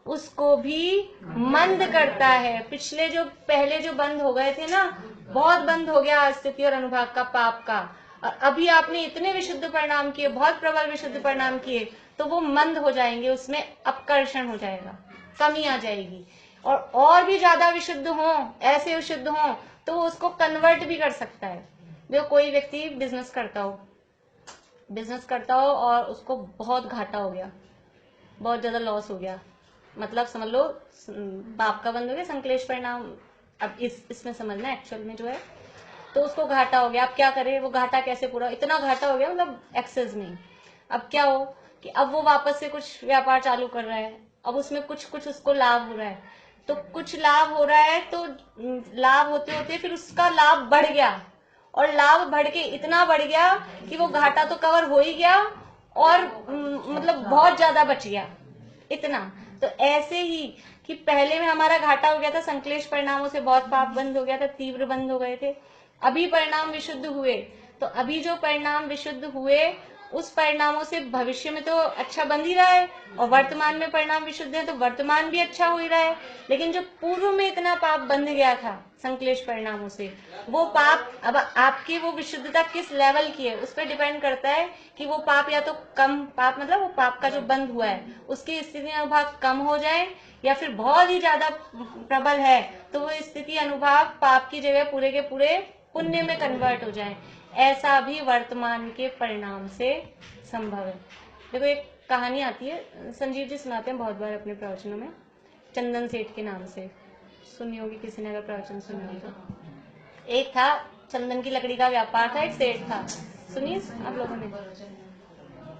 उसको भी मंद करता है। पिछले जो पहले जो बंद हो गए थे ना, बहुत बंद हो गया स्थिति और अनुभाग का, पाप का, और अभी आपने इतने विशुद्ध परिणाम किए, बहुत प्रबल विशुद्ध परिणाम किए, तो वो मंद हो जाएंगे, उसमें अपकर्षण हो जाएगा, कमी आ जाएगी। और भी ज्यादा विशुद्ध हो, ऐसे विशुद्ध हो, तो वो उसको कन्वर्ट भी कर सकता है। जो कोई व्यक्ति बिजनेस करता हो और उसको बहुत घाटा हो गया, बहुत ज्यादा लॉस हो गया, मतलब समझ लो पाप का बंद हो गया, संश्लेष परिणाम। अब इसमें समझना एक्चुअल में जो है, तो उसको घाटा हो गया। अब क्या करे, वो घाटा कैसे पूरा, इतना घाटा हो गया मतलब एक्सेस नहीं। अब क्या हो कि अब वो वापस से कुछ व्यापार चालू कर रहा है, अब उसमें कुछ उसको लाभ हो रहा है, तो कुछ लाभ हो रहा है, तो लाभ होते होते फिर उसका लाभ बढ़ गया, और लाभ बढ़ के इतना बढ़ गया कि वो घाटा तो कवर हो ही गया, और मतलब बहुत ज्यादा बच गया, इतना। तो ऐसे ही कि पहले में हमारा घाटा हो गया था, संक्लेश परिणामों से बहुत पाप बंद हो गया था, तीव्र बंद हो गए थे। अभी परिणाम विशुद्ध हुए, तो अभी जो परिणाम विशुद्ध हुए उस परिणामों से भविष्य में तो अच्छा बन ही रहा है, और वर्तमान में परिणाम विशुद्ध है तो वर्तमान भी अच्छा हो ही रहा है। लेकिन जो पूर्व में इतना पाप बंध गया था संक्लेश परिणामों से, वो पाप अब आपकी वो विशुद्धता किस लेवल की है उस पर डिपेंड करता है कि वो पाप या तो कम, पाप मतलब वो पाप का जो बंध हुआ है उसकी स्थिति अनुभाग कम हो जाए, या फिर बहुत ही ज्यादा प्रबल है तो वो स्थिति अनुभाग पाप की जगह पूरे के पूरे पुण्य में कन्वर्ट हो जाए। ऐसा भी वर्तमान के परिणाम से संभव है। देखो एक कहानी आती है, संजीव जी सुनाते हैं बहुत बार अपने प्रवचनों में, चंदन सेठ के नाम से, सुनी होगी किसी ने अगर प्रवचन सुना हो तो। एक था चंदन की लकड़ी का व्यापार था, एक सेठ था, सुनिए आप लोगों ने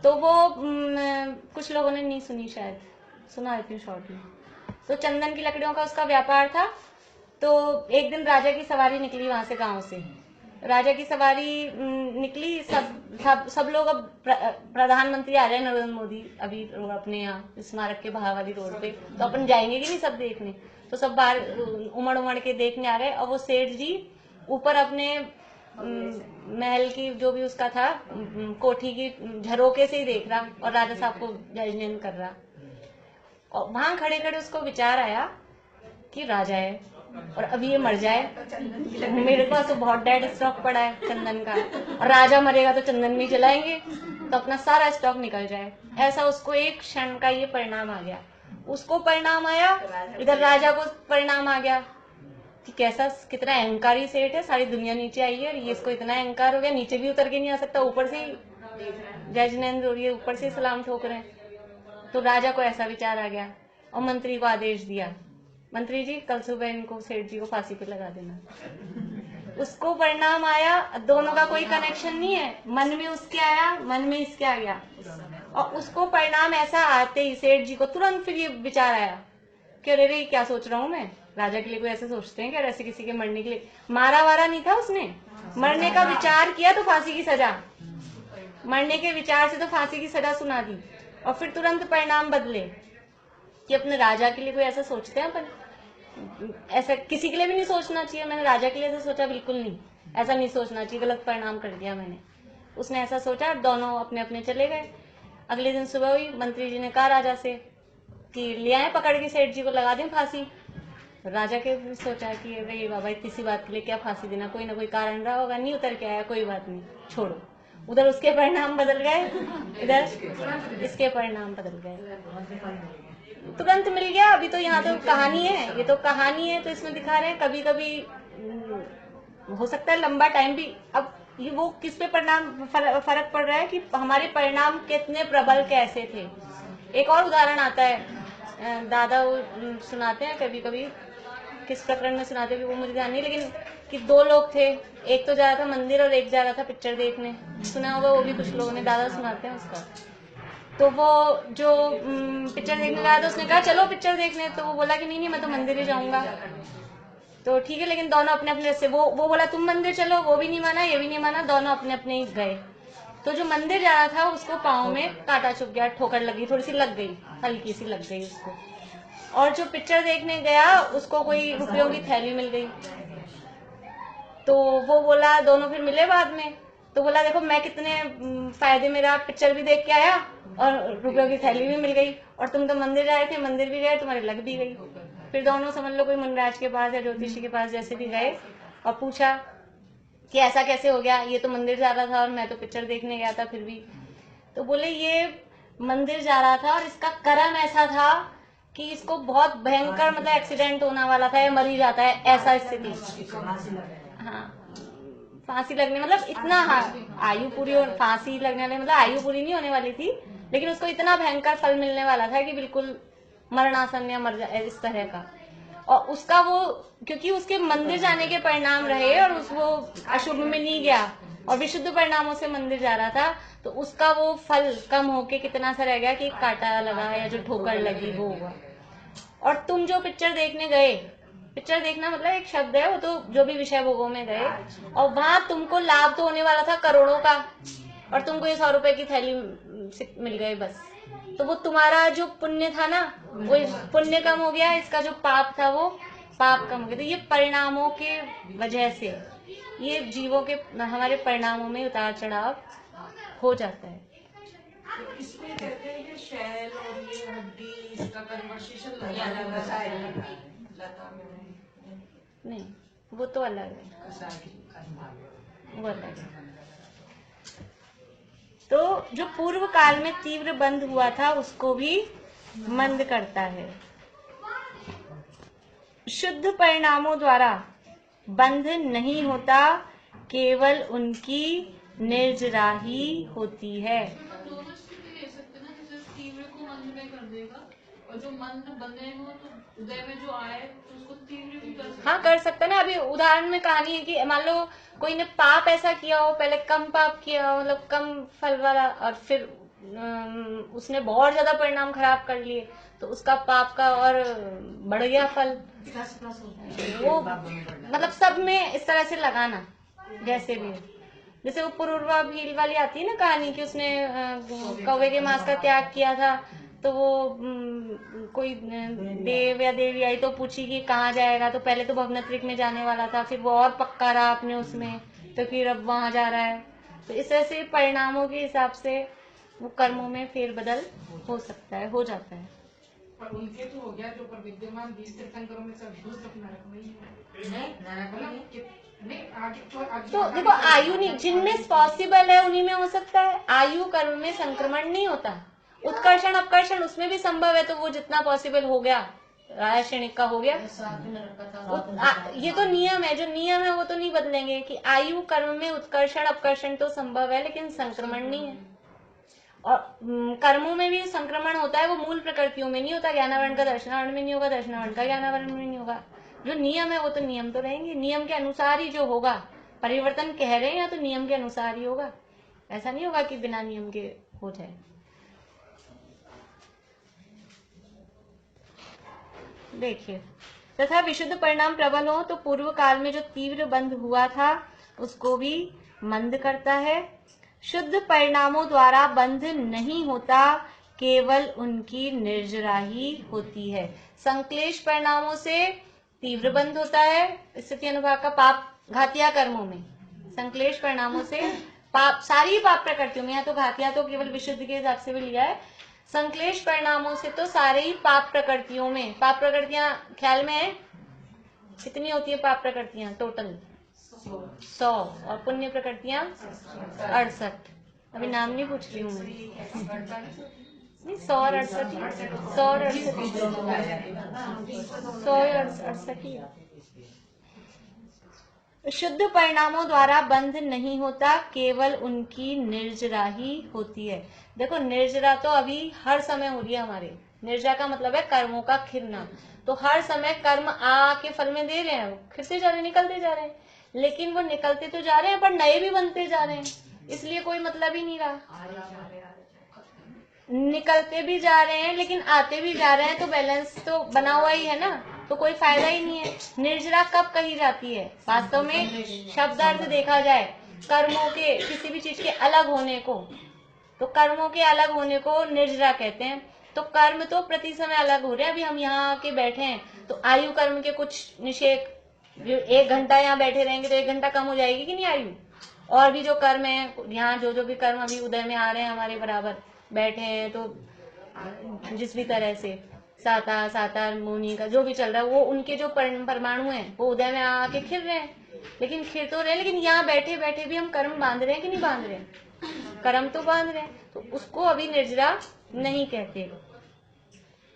तो वो कुछ लोगों ने नहीं सुनी, शायद सुना देती हूँ शॉर्ट में। तो चंदन की लकड़ियों का उसका व्यापार था। तो एक दिन राजा की सवारी निकली वहां से, गांव से राजा की सवारी निकली, सब लोग अब प्रधानमंत्री आ रहे हैं नरेंद्र मोदी अभी अपने यहाँ स्मारक के बाहर वाली रोड पे, तो अपन जाएंगे कि नहीं सब देखने, तो सब बाहर उमड़ उमड़ के देखने आ गए। और वो सेठ जी ऊपर अपने महल की जो भी उसका था कोठी की झरोके से ही देख रहा और राजा साहब को जजमेंट कर रहा। और वहां खड़े खड़े उसको विचार आया कि राजा है और अभी ये मर जाए, मेरे पास तो बहुत डेड स्टॉक पड़ा है चंदन का, और राजा मरेगा तो चंदन भी जलाएंगे तो अपना सारा स्टॉक निकल जाए। ऐसा उसको एक क्षण का ये परिणाम आ गया। उसको परिणाम आया, इधर राजा को परिणाम आ गया कि कैसा कितना अहंकारी सेठ है, सारी दुनिया नीचे आई है, ये इसको इतना अहंकार हो गया, नीचे भी उतर के नहीं आ सकता, ऊपर से जजमेंट हो रही है, ऊपर से सलाम ठोक रहे हैं। तो राजा को ऐसा विचार आ गया और मंत्री को आदेश दिया, मंत्री जी कल सुबह इनको सेठ जी को फांसी पे लगा देना। उसको परिणाम आया, दोनों का कोई कनेक्शन नहीं है, मन में उसके आया, मन में इसके आ गया, और उसको परिणाम ऐसा आते ही सेठ जी को तुरंत फिर ये विचार आया कि अरे रे क्या सोच रहा हूँ मैं, राजा के लिए कोई ऐसे सोचते हैं क्या, ऐसे किसी के मरने के लिए, मारा वारा नहीं था उसने, मरने का विचार किया तो फांसी की सजा, मरने के विचार से तो फांसी की सजा सुना दी। और फिर तुरंत परिणाम बदले कि अपने राजा के लिए कोई ऐसा सोचते हैं अपन, ऐसा किसी के लिए भी नहीं सोचना चाहिए, मैंने राजा के लिए ऐसा सोचा, बिल्कुल नहीं, ऐसा नहीं सोचना चाहिए, गलत परिणाम कर दिया मैंने। उसने ऐसा सोचा, दोनों अपने अपने चले गए। अगले दिन सुबह हुई, मंत्री जी ने कहा राजा से कि ले आए पकड़ के सेठ जी को लगा दें फांसी। राजा के भी सोचा कि अरे बाबा इतनी सी बात के लिए क्या फांसी देना, कोई ना कोई कारण रहा होगा, नहीं उतर के आया, कोई बात नहीं छोड़ो। उधर उसके परिणाम बदल गए, इधर इसके परिणाम बदल गए, तुरंत मिल गया। अभी तो यहाँ तो कहानी है, ये तो कहानी है, तो इसमें दिखा रहे हैं कभी कभी हो सकता है लंबा टाइम भी। अब ये वो किस पे परिणाम फर्क पड़ रहा है कि हमारे परिणाम कितने प्रबल कैसे थे। एक और उदाहरण आता है, दादा सुनाते हैं कभी कभी, किस प्रकरण में सुनाते हैं वो मुझे ध्यान नहीं, लेकिन कि दो लोग थे, एक तो जा रहा था मंदिर और एक जा रहा था पिक्चर देखने, सुना होगा वो भी कुछ लोगों ने, दादा सुनाते हैं उसका। तो वो जो पिक्चर देखने गया था उसने कहा चलो पिक्चर देखने, तो वो बोला कि नहीं मैं तो मंदिर ही जाऊंगा। तो ठीक है, लेकिन दोनों अपने अपने से, वो बोला तुम मंदिर चलो, वो भी नहीं माना ये भी नहीं माना, दोनों अपने अपने ही गए। तो जो मंदिर जा रहा था उसको पाँव में कांटा चुभ गया, ठोकर लगी, थोड़ी सी लग गई, हल्की सी लग गई उसको। और जो पिक्चर देखने गया उसको कोई रुपयों की थैली मिल गई। तो वो बोला, दोनों फिर मिले बाद में, तो बोला देखो मैं कितने फायदे, मेरा पिक्चर भी देख के आया और रुपयों की थैली भी मिल गई, और तुम तो मंदिर आए थे, मंदिर भी गए, तुम्हारे लग भी गई। फिर दोनों समझ लो कोई मुनराज के पास या ज्योतिषी के पास जैसे भी गए और पूछा कि ऐसा कैसे हो गया, ये तो मंदिर जा रहा था और मैं तो पिक्चर देखने गया था फिर भी। तो बोले ये मंदिर जा रहा था और इसका कर्म ऐसा था कि इसको बहुत भयंकर मतलब एक्सीडेंट होने वाला था, या मर ही जाता है, ऐसा स्थिति। हाँ, फांसी लगने मतलब इतना, हाँ आयु पूरी, फांसी लगने वाले मतलब आयु पूरी नहीं होने वाली थी, लेकिन उसको इतना भयंकर फल मिलने वाला था कि बिल्कुल मरणासन या मर जाए इस तरह का। और उसका वो क्योंकि उसके मंदिर जाने के परिणाम रहे और वो अशुभ में नहीं गया और विशुद्ध परिणामों से मंदिर जा रहा था, तो उसका वो फल कम होके कितना सा रह गया कि कांटा लगा या जो ठोकर लगी वो हुआ। और तुम जो पिक्चर देखने गए, पिक्चर देखना मतलब एक शब्द है, वो तो जो भी विषय भोगों में गए, और वहां तुमको लाभ तो होने वाला था करोड़ों का, और तुमको ये 100 रुपए की थैली मिल गए बस, तो वो तुम्हारा जो पुण्य था ना, वो पुण्य कम हो गया, इसका जो पाप था वो पाप कम हो गया। तो ये परिणामों के वजह से, ये जीवों के हमारे परिणामों में उतार चढ़ाव हो जाता है। तो इसमें कहते हैं कि शैल और ये हड्डी, इसका कन्वर्सेशन लता में नहीं, वो तो अलग है, वो अलग है। तो जो पूर्व काल में तीव्र बंध हुआ था उसको भी मंद करता है। शुद्ध परिणामों द्वारा बंध नहीं होता, केवल उनकी निर्जरा ही होती है। दोनों स्थिति ले सकते ना, जैसे तीव्र को मंद में कर देगा और जो मंद बंधे हो तो उदय में जो आए तो उसको तीव्र भी कर सकते। हाँ, कर सकता ना। अभी उदाहरण में कहानी है कि मान लो कोई ने पाप ऐसा किया हो, पहले कम पाप किया हो, मतलब कम फल वाला, और फिर उसने बहुत ज्यादा परिणाम खराब कर लिए, तो उसका पाप का और बढ़ गया फल। वो मतलब सब में इस तरह से लगाना, जैसे भी, जैसे वो पुरूरवा भील वाली आती है ना कहानी कि उसने कौवे के मांस का त्याग किया था, तो वो कोई देव या देवी आई तो पूछी कि कहाँ जाएगा, तो पहले तो भवनत्रिक में जाने वाला था, फिर वो और पक्का रहा अपने उसमें, तो फिर अब वहां जा रहा है। तो इस तरह से परिणामों के हिसाब से वो कर्मों में फेरबदल हो सकता है, हो जाता है। पर उनके तो हो गया जो पर विद्यमान 20 तीर्थंकरों में सब दूसरा नरक में ही है। नहीं आगे तो देखो, आयु नहीं, जिनमें पॉसिबल है उन्हीं में हो सकता है। आयु कर्म में संक्रमण नहीं होता, उत्कर्षण अपकर्षण उसमें भी संभव है, तो वो जितना पॉसिबल हो गया, रायक्षणिक का हो गया। ये तो नियम है, जो नियम है वो तो नहीं बदलेंगे कि आयु कर्म में उत्कर्षण अपकर्षण तो संभव है, लेकिन संक्रमण नहीं है। और कर्मों में भी संक्रमण होता है, वो मूल प्रकृतियों में नहीं होता। ज्ञानावरण का दर्शनावरण में नहीं होगा, दर्शनावरण का ज्ञानावरण में नहीं होगा। जो नियम है वो तो नियम तो रहेंगे, नियम के अनुसार ही जो होगा। परिवर्तन कह रहे हैं या तो नियम के अनुसार ही होगा, ऐसा नहीं होगा कि बिना नियम के हो जाए। देखिए, तथा विशुद्ध परिणाम प्रबल हो तो पूर्व काल में जो तीव्र बंध हुआ था उसको भी मंद करता है। शुद्ध परिणामों द्वारा बंध नहीं होता, केवल उनकी निर्जरा ही होती है। संक्लेश परिणामों से तीव्र बंध होता है, स्थिति अनुभाग का पाप घातिया कर्मों में। संक्लेश परिणामों से पाप, सारी पाप प्रकृतियों में, या तो घातिया तो केवल विशुद्ध के हिसाब से भी लिया है। संक्लेश परिणामों से तो सारे ही पाप प्रकृतियों में, पाप प्रकृतियां ख्याल में है कितनी होती है? पाप प्रकृतियां टोटल 100 और पुण्य प्रकृतियां 68। अभी नाम नहीं पूछ रही हूँ मैं, 100 और 68, 100 और 68। शुद्ध परिणामों द्वारा बंध नहीं होता, केवल उनकी निर्जरा ही होती है। देखो, निर्जरा तो अभी हर समय हो रही है हमारे। निर्जरा का मतलब है कर्मों का खिरना। तो हर समय कर्म आके फल में दे रहे हैं, खिरते जा रहे हैं, निकलते जा रहे हैं, लेकिन वो निकलते तो जा रहे हैं पर नए भी बनते जा रहे हैं, इसलिए कोई मतलब ही नहीं रहा। निकलते भी जा रहे हैं लेकिन आते भी जा रहे हैं, तो बैलेंस तो बना हुआ ही है ना, तो कोई फायदा ही नहीं है। निर्जरा कब कही जाती है? वास्तव में शब्दार्थ देखा जाए कर्मों के, किसी भी चीज के अलग होने को, तो कर्मों के अलग होने को निर्जरा कहते हैं। तो कर्म तो प्रति समय अलग हो रहे हैं। अभी हम यहाँ आके बैठे हैं तो आयु कर्म के कुछ निषेध, 1 घंटा यहाँ बैठे रहेंगे तो 1 घंटा कम हो जाएगी कि नहीं आयु? और भी जो कर्म है यहाँ, जो भी कर्म अभी उदय में आ रहे हैं हमारे बराबर बैठे हैं, तो जिस भी तरह से सातार मुनि का जो भी चल रहा है, वो उनके जो परमाणु हैं वो उदय में आके खिल रहे हैं, लेकिन खिल तो रहे हैं, लेकिन यहाँ बैठे बैठे भी हम कर्म बांध रहे हैं कि नहीं बांध रहे हैं? कर्म तो बांध रहे हैं, तो उसको अभी निर्जरा नहीं कहते।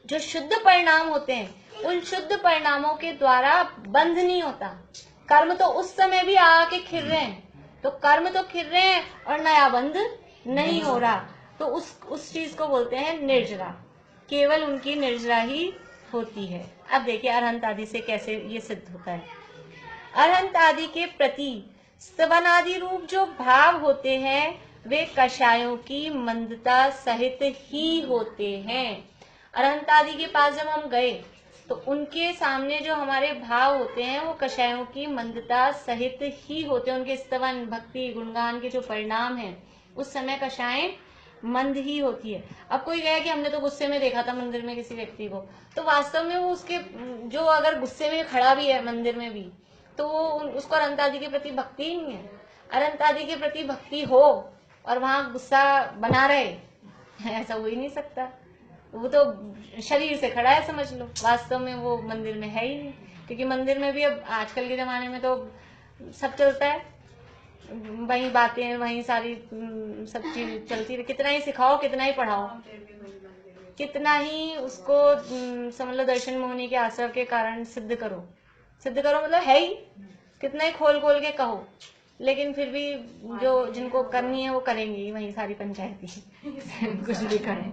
जो शुद्ध परिणाम होते हैं उन शुद्ध परिणामों के द्वारा बंध नहीं होता। कर्म तो उस समय भी आके खिल रहे हैं, तो कर्म तो खिल रहे हैं और नया बंध नहीं हो रहा, तो उस चीज को बोलते हैं निर्जरा। केवल उनकी निर्जरा ही होती है। अब देखिए अरहंत आदि से कैसे ये सिद्ध होता है। अरहंत आदि के प्रति स्तवनादि रूप जो भाव होते हैं वे कषायों की मंदता सहित ही होते हैं। अरहंत आदि के पास जब हम गए तो उनके सामने जो हमारे भाव होते हैं वो कषायों की मंदता सहित ही होते हैं। उनके स्तवन, भक्ति, गुणगान के जो परिणाम हैं उस समय कषाएं मंद ही होती है। अब कोई कहे कि हमने तो गुस्से में देखा था मंदिर में किसी व्यक्ति को, तो वास्तव में वो उसके जो अगर गुस्से में खड़ा भी है मंदिर में भी, तो वो उसको अनंत आदि के प्रति भक्ति ही नहीं है। अनंत आदि के प्रति भक्ति हो और वहां गुस्सा बना रहे, ऐसा हो ही नहीं सकता। वो तो शरीर से खड़ा है समझ लो, वास्तव में वो मंदिर में है ही नहीं। क्योंकि मंदिर में भी अब आजकल के जमाने में तो सब चलता है, वही बातें वही सारी सब चीज चलती है। कितना ही सिखाओ, कितना ही पढ़ाओ, कितना ही उसको समझ लो दर्शन मोहिनी के आश्रव के कारण सिद्ध करो मतलब है ही, कितना ही खोल खोल के कहो, लेकिन फिर भी जो जिनको करनी है वो करेंगे ही, वही सारी पंचायती कुछ भी करें।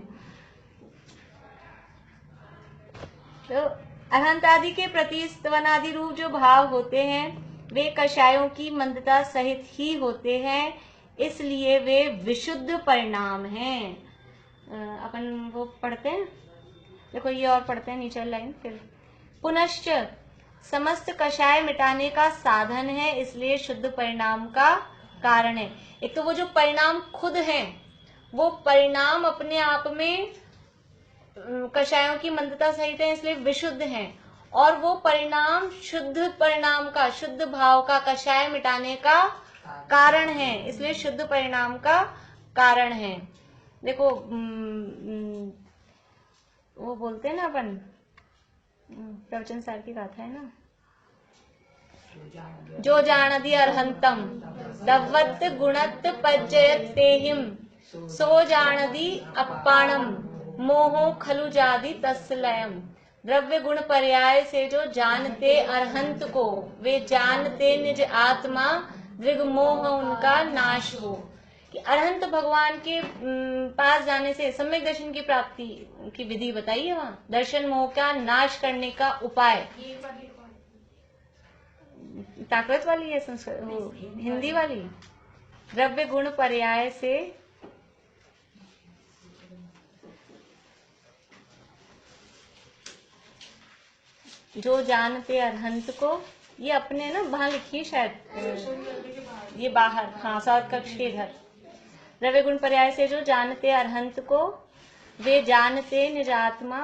तो अनंत आदि के प्रति स्तवनादि रूप जो भाव होते हैं वे कषायों की मंदता सहित ही होते हैं, इसलिए वे विशुद्ध परिणाम हैं। अपन वो पढ़ते हैं, देखो ये और पढ़ते हैं नीचे लाइन फिर। पुनश्च समस्त कषाय मिटाने का साधन है, इसलिए शुद्ध परिणाम का कारण है। एक तो वो जो परिणाम खुद है, वो परिणाम अपने आप में कषायों की मंदता सहित है, इसलिए विशुद्ध हैं। और वो परिणाम शुद्ध परिणाम का, शुद्ध भाव का, कषाय मिटाने का कारण है, इसलिए शुद्ध परिणाम का कारण है। देखो वो बोलते हैं ना अपन, प्रवचन सार की गाथा है ना, जो जानदि अर्हंतम दवत गुणत पज्जयत तेहिम सो जानदि अप्पाणम मोहो खलु जादि तस्लयम। द्रव्य गुण पर्याय से जो जानते अरहंत को, वे जानते निज आत्मा, दृग मोह उनका नाश हो। कि अरहंत भगवान के पास जाने से सम्यक दर्शन की प्राप्ति की विधि बताइए, वहां दर्शन मोह का नाश करने का उपाय। ताकत वाली है संस्कृत, हिंदी वाली। द्रव्य गुण पर्याय से जो जानते अरहंत को, ये अपने ना वहां लिखी शायद, ये बाहर, हाँ सात कक्ष के घर। द्रव्य गुण पर्याय से जो जानते अरहंत को, वे जानते निज आत्मा,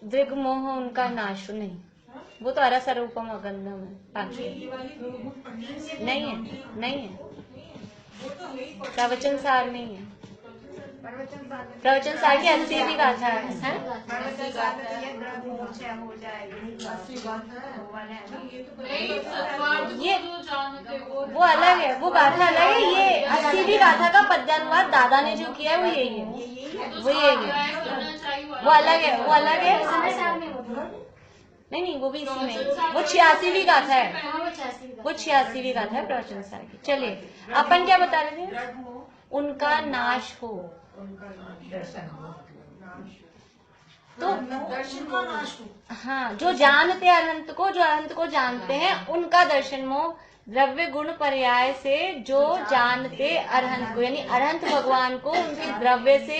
दृग मोह उनका नाश नहीं, वो तो अरस रूपम अगंधम है, पांचवी नहीं है, नहीं है, प्रवचन सार नहीं है। प्रवचन सार की 80वीं गाथा है। ये वो अलग है, वो गाथा अलग है। ये 80वीं गाथा का पद्यानुवाद दादा ने जो किया है वो यही है, वो यही है, वो अलग है, वो अलग है। नहीं वो भी इसी में, वो 86वीं गाथा है, वो 86वीं गाथा है प्रवचन सार की। चलिए अपन क्या बता रहे थे, उनका नाश हो, तो हाँ जो जानते अनंत को, जो अनंत को जानते हैं, उनका दर्शन मोह। द्रव्य गुण पर्याय से जो जानते अरहंत को, यानी अरहंत भगवान को उनके द्रव्य से,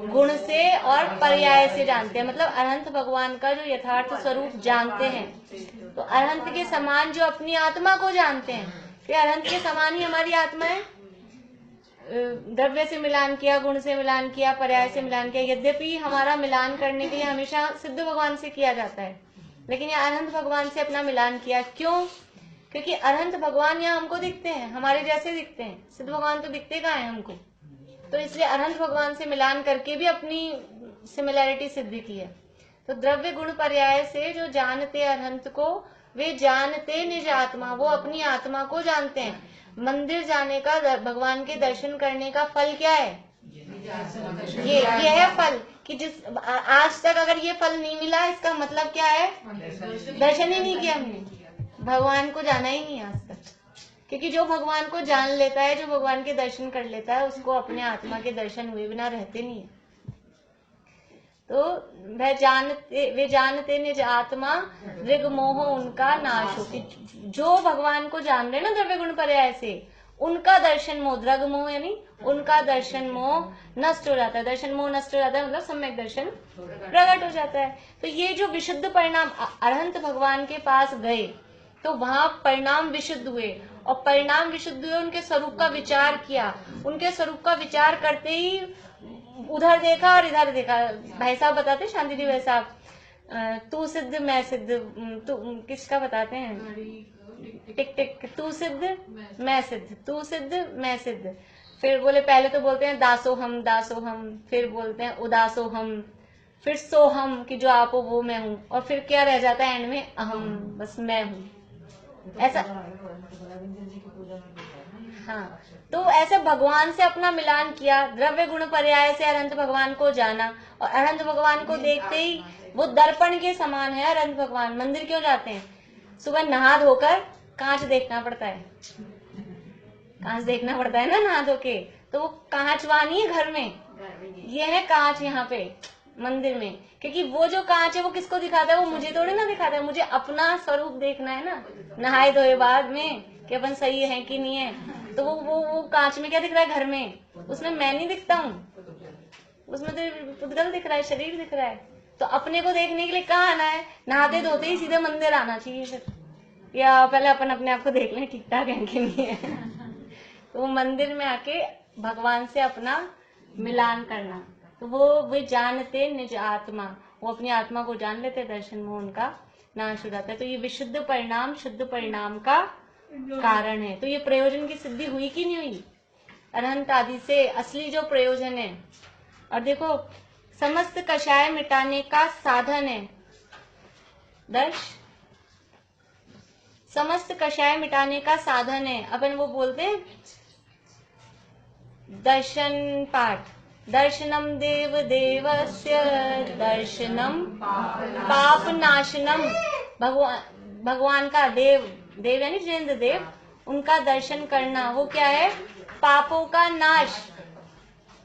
गुण से और पर्याय से जानते हैं, मतलब अरहंत भगवान का जो यथार्थ स्वरूप जानते हैं। तो अरहंत के समान जो अपनी आत्मा को जानते हैं, कि अरहंत के समान ही हमारी आत्मा है। द्रव्य से मिलान किया, गुण से मिलान किया, पर्याय से मिलान किया। यद्यपि हमारा मिलान करने के लिए हमेशा सिद्ध भगवान से किया जाता है, लेकिन ये अरहंत भगवान से अपना मिलान किया। क्यों? क्योंकि अरहंत भगवान यहाँ हमको दिखते हैं, हमारे जैसे दिखते हैं, सिद्ध भगवान तो दिखते कहाँ हैं हमको। तो इसलिए अरहंत भगवान से मिलान करके भी अपनी सिमिलैरिटी सिद्ध की है। तो द्रव्य गुण पर्याय से जो जानते अरहंत को, वे जानते निज आत्मा, वो अपनी आत्मा को जानते हैं। मंदिर जाने का, भगवान के दर्शन करने का फल क्या है? ये है फल, कि जिस आज तक अगर ये फल नहीं मिला, इसका मतलब क्या है? दर्शन ही नहीं किया हमने, भगवान को जाना ही नहीं आज तक। क्योंकि जो भगवान को जान लेता है, जो भगवान के दर्शन कर लेता है, उसको अपने आत्मा के दर्शन हुए बिना रहते नहीं है। तो वे जानते निज आत्मा, दृग मोह उनका नाश हो। जो भगवान को जान रहे ना द्रव्य गुण पर्याय से, उनका दर्शन मोह, द्रग मोह यानी उनका दर्शन मोह नष्ट हो जाता है। दर्शन मोह नष्ट हो जाता है मतलब सम्यक दर्शन प्रकट हो जाता है। तो ये जो विशुद्ध परिणाम, अरहंत भगवान के पास गए तो वहां परिणाम विशुद्ध हुए, और परिणाम विशुद्ध हुए, उनके स्वरूप का विचार किया। उनके स्वरूप का विचार करते ही उधर देखा और इधर देखा। भाई साहब बताते, शांति जी भाई साहब, तू सिद्ध मैं सिद्ध, तू किसका बताते हैं, टिक टिक, तू सिद्ध मैं सिद्ध, तू सिद्ध मैं सिद्ध। फिर बोले, पहले तो बोलते हैं दासो हम, फिर बोलते हैं उदासो हम, फिर सोहम कि जो आप हो वो मैं हूँ, और फिर क्या रह जाता है एंड में, अहम, बस मैं हूँ। ऐसा, हाँ, तो ऐसे भगवान से अपना मिलान किया, द्रव्य गुण पर्याय से अरहंत भगवान को जाना, और अरहंत भगवान को देखते ही वो दर्पण के समान है। अरहंत भगवान मंदिर क्यों जाते हैं? सुबह नहा धोकर कांच देखना पड़ता है, कांच देखना पड़ता है ना नहा धो के, तो वो कांच वहां नहीं है घर में, ये है कांच यहाँ पे मंदिर में। क्योंकि वो जो कांच है वो किसको दिखाता है? वो मुझे थोड़ी ना दिखाता है, मुझे अपना स्वरूप देखना है ना, नहाए धोए बाद में कि अपन सही है कि नहीं है। तो वो कांच में क्या दिख रहा है घर में? उसमें मैं नहीं दिखता हूँ, उसमें तो पुद्गल दिख रहा है, शरीर दिख रहा है। तो अपने को देखने के लिए कहाँ आना है? नहाते धोते ही सीधे मंदिर आना चाहिए फिर, या पहले अपन अपने आप को देख लें ठीक ठाक है कि नहीं है। तो मंदिर में आके भगवान से अपना मिलान करना, तो वो जानते निज आत्मा, वो अपनी आत्मा को जान लेते, दर्शन में उनका नाश हो जाता है। तो ये विशुद्ध परिणाम शुद्ध परिणाम का कारण है। तो ये प्रयोजन की सिद्धि हुई कि नहीं हुई? अनंत आदि से असली जो प्रयोजन है। और देखो, समस्त कषाय मिटाने का साधन है दर्श, समस्त कषाय मिटाने का साधन है। अपन वो बोलते हैं दर्शन पाठ, दर्शनम देव देवस्य दर्शनम पाप नाशनम। भगवान का देव यानी जितेंद्र देव, उनका दर्शन करना वो क्या है? पापों का नाश।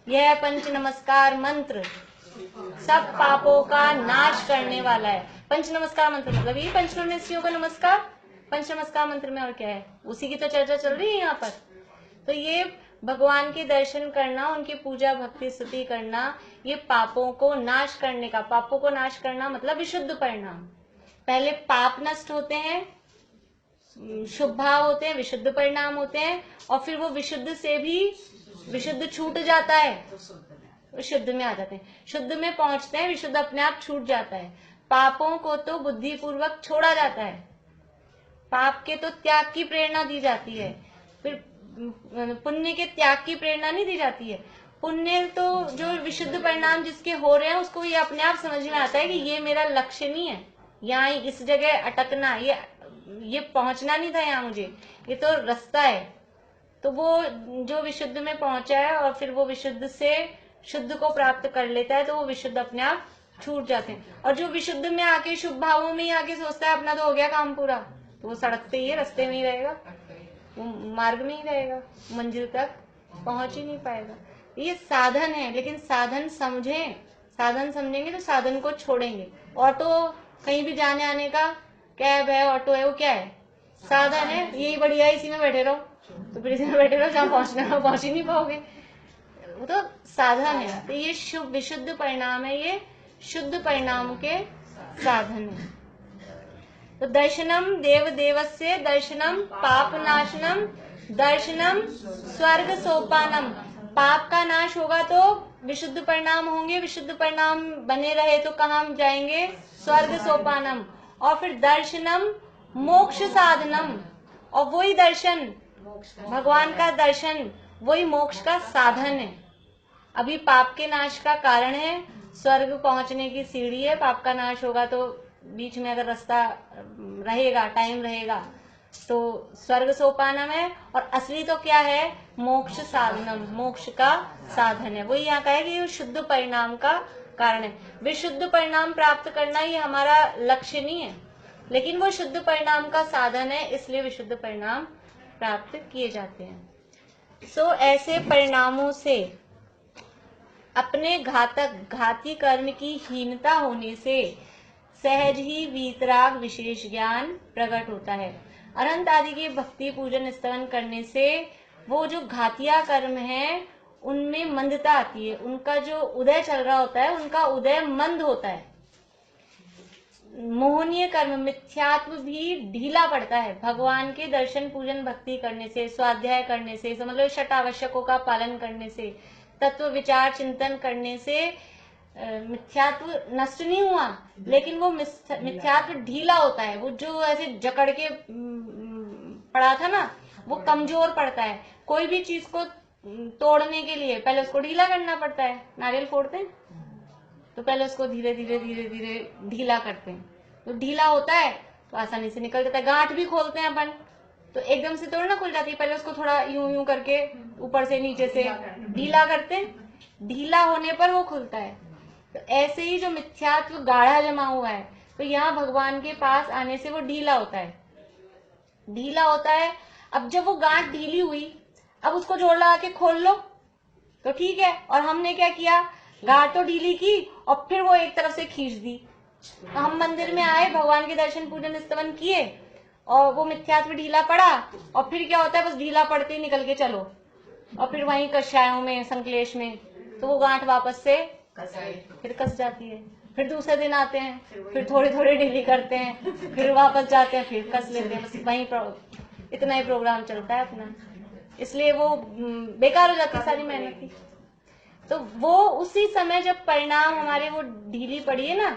यह पंच नमस्कार मंत्र सब पापों का नाश करने वाला है। पंच नमस्कार मंत्र मतलब ये पंचनमस्सियों का नमस्कार, पंच नमस्कार मंत्र में और क्या है? उसी की तो चर्चा चल रही है यहाँ पर। तो ये भगवान के दर्शन करना, उनकी पूजा भक्ति स्तुति करना, ये पापों को नाश करने का, पापों को नाश करना मतलब विशुद्ध परिणाम। पहले पाप नष्ट होते हैं, शुभ भाव होते हैं, विशुद्ध परिणाम होते हैं, और फिर वो विशुद्ध से भी विशुद्ध छूट जाता है, शुद्ध में आ जाते हैं, शुद्ध में पहुंचते हैं, विशुद्ध अपने आप छूट जाता है। पापों को तो बुद्धि पूर्वक छोड़ा जाता है, पाप के तो त्याग की प्रेरणा दी जाती है, फिर पुण्य के त्याग की प्रेरणा नहीं दी जाती है। पुण्य तो जो विशुद्ध परिणाम जिसके हो रहे हैं उसको ये अपने आप समझ में आता है कि ये मेरा लक्ष्य नहीं है, यहाँ इस जगह अटकना, ये पहुंचना नहीं था यहाँ मुझे, ये तो रास्ता है। तो वो जो विशुद्ध में पहुंचा है और फिर वो विशुद्ध से शुद्ध को प्राप्त कर लेता है, तो वो विशुद्ध अपने आप छूट जाते हैं। और जो विशुद्ध में आके शुभ भावों में ही आके सोचता है अपना तो हो गया काम पूरा, तो वो सड़क पे ही है, रास्ते में ही रहेगा, वो मार्ग में ही रहेगा, मंजिल तक पहुंच ही नहीं पाएगा। ये साधन है, लेकिन साधन समझें, साधन समझेंगे तो साधन को छोड़ेंगे। ऑटो कहीं भी जाने आने का, कैब है, ऑटो है, वो क्या है? साधन है, यही बढ़िया है, इसी में बैठे रहो, तो फिर इसी में बैठे रहो, जहाँ पहुंचना है पहुंच ही नहीं पाओगे, वो तो साधन है। तो ये शुभ विशुद्ध परिणाम है, ये शुद्ध परिणाम के साधन है। तो दर्शनम देव देवस्य दर्शनम पाप नाशनम दर्शनम स्वर्ग सोपानम। पाप का नाश होगा तो विशुद्ध परिणाम होंगे, विशुद्ध परिणाम बने रहे तो कहाँ हम जाएंगे? स्वर्ग सोपानम। और फिर दर्शनम मोक्ष साधनम, और वही दर्शन, भगवान का दर्शन वही मोक्ष का साधन है। अभी पाप के नाश का कारण है, स्वर्ग पहुंचने की सीढ़ी है। पाप का नाश होगा तो बीच में अगर रास्ता रहेगा, टाइम रहेगा, तो स्वर्ग सोपानम है। और असली तो क्या है? मोक्ष साधनम, मोक्ष का साधन है। वही यहाँ का है कि ये शुद्ध परिणाम का कारण है। विशुद्ध परिणाम प्राप्त करना ये हमारा लक्ष्य नहीं है, लेकिन वो शुद्ध परिणाम का साधन है, इसलिए विशुद्ध परिणाम प्राप्त किए जाते हैं। सो ऐसे परिणामों से अपने घाती कर्म की हीनता होने से सहज ही वीतराग विशेष ज्ञान प्रकट होता है। अनंत आदि के भक्ति पूजन स्तवन करने से वो जो घातिया कर्म है उनमें मंदता आती है, उनका जो उदय चल रहा होता है उनका उदय मंद होता है। मोहनीय कर्म मिथ्यात्व भी ढीला पड़ता है। भगवान के दर्शन पूजन भक्ति करने से, स्वाध्याय करने से, समझ लो षट आवश्यकों का पालन करने से, तत्व विचार चिंतन करने से मिथ्यात्व नष्ट नहीं हुआ, लेकिन वो मिथ्यात्व ढीला होता है। वो जो ऐसे जकड़ के पड़ा था ना, वो कमजोर पड़ता है। कोई भी चीज को तोड़ने के लिए पहले उसको ढीला करना पड़ता है। नारियल फोड़ते हैं तो पहले उसको धीरे धीरे धीरे धीरे ढीला करते हैं, तो ढीला होता है तो आसानी से निकल जाता है। गांठ भी खोलते हैं अपन तो एकदम से थोड़ा ना खुल जाती है, पहले उसको थोड़ा यूं यूं करके ऊपर से नीचे से ढीला करते हैं, ढीला होने पर वो खुलता है। तो ऐसे ही जो मिथ्यात्व गाढ़ा जमा हुआ है, तो यहाँ भगवान के पास आने से वो ढीला होता है, ढीला होता है। अब जब वो गांठ ढीली हुई, अब उसको जोड़ लगा के खोल लो तो ठीक है। और हमने क्या किया, गांठ तो ढीली की और फिर वो एक तरफ से खींच दी। तो हम मंदिर में आए, भगवान के दर्शन पूजन स्तवन किए और वो मिथ्यात्व ढीला पड़ा, और फिर क्या होता है, बस ढीला पड़ते ही निकल के चलो, और फिर वहीं कषायों में संकलेश में, तो वो गांठ वापस से फिर कस जाती है। फिर दूसरे दिन आते हैं, फिर थोड़ी थोड़ी ढीली करते हैं, फिर वापस जाते हैं, फिर कस लेते हैं। बस वहीं इतना ही प्रोग्राम चलता है अपना, इसलिए वो बेकार हो जाती है सारी मेहनत की। तो वो उसी समय जब परिणाम हमारे वो ढीली पड़ी है ना,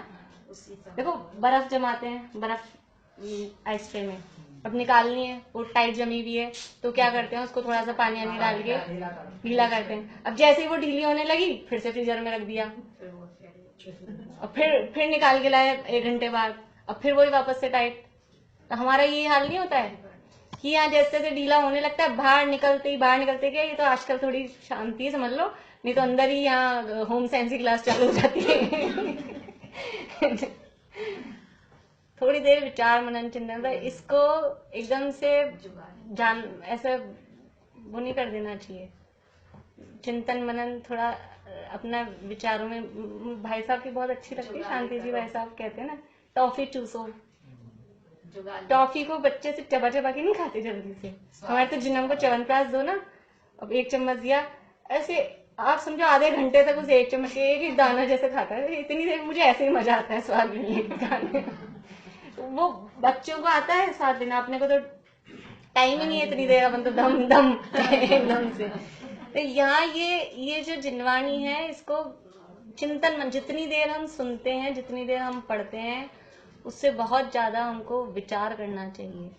देखो बर्फ जमाते हैं, बर्फ आइस ट्रे में अब निकालनी है, वो टाइट जमी हुई है, तो क्या करते हैं, उसको थोड़ा सा पानी आनी डाल के ढीला करते हैं। अब जैसे ही वो ढीली होने लगी, फिर से फ्रीजर में रख दिया, और फिर निकाल के लाए 1 घंटे बाद, अब फिर वही वापस से टाइट। तो हमारा ये हाल नहीं होता है कि यहाँ जैसे जैसे ढीला होने लगता है, बाहर निकलते क्या, ये तो आजकल थोड़ी शांति है समझ लो, नहीं तो अंदर ही यहाँ होम साइंस की क्लास चालू हो जाती है। थोड़ी देर विचार मनन चिंतन, इसको एकदम से जान ऐसे वो नहीं कर देना चाहिए। चिंतन मनन थोड़ा अपना विचारों में, भाई साहब की बहुत अच्छी लगती है, शांति जी भाई साहब कहते हैं ना, टॉफी चूसो। टॉफी को बच्चे से चबा चबा के नहीं खाते जल्दी से। हमारे तो जिन्हों को च्यवनप्राश दो ना, अब 1 चम्मच दिया, ऐसे आप समझो आधे घंटे तक उस 1 चम्मच के एक दाना जैसे खाता है। इतनी देर मुझे ऐसे ही मजा आता है स्वाद मिलने के खाने। वो बच्चों को आता है 7 दिन, अपने को तो टाइम ही नहीं है इतनी देर, अपन तो दम दम एकदम से। तो यहाँ ये जो जिनवाणी है, इसको चिंतन मन, जितनी देर हम सुनते हैं, जितनी देर हम पढ़ते हैं, उससे बहुत ज्यादा हमको विचार करना चाहिए,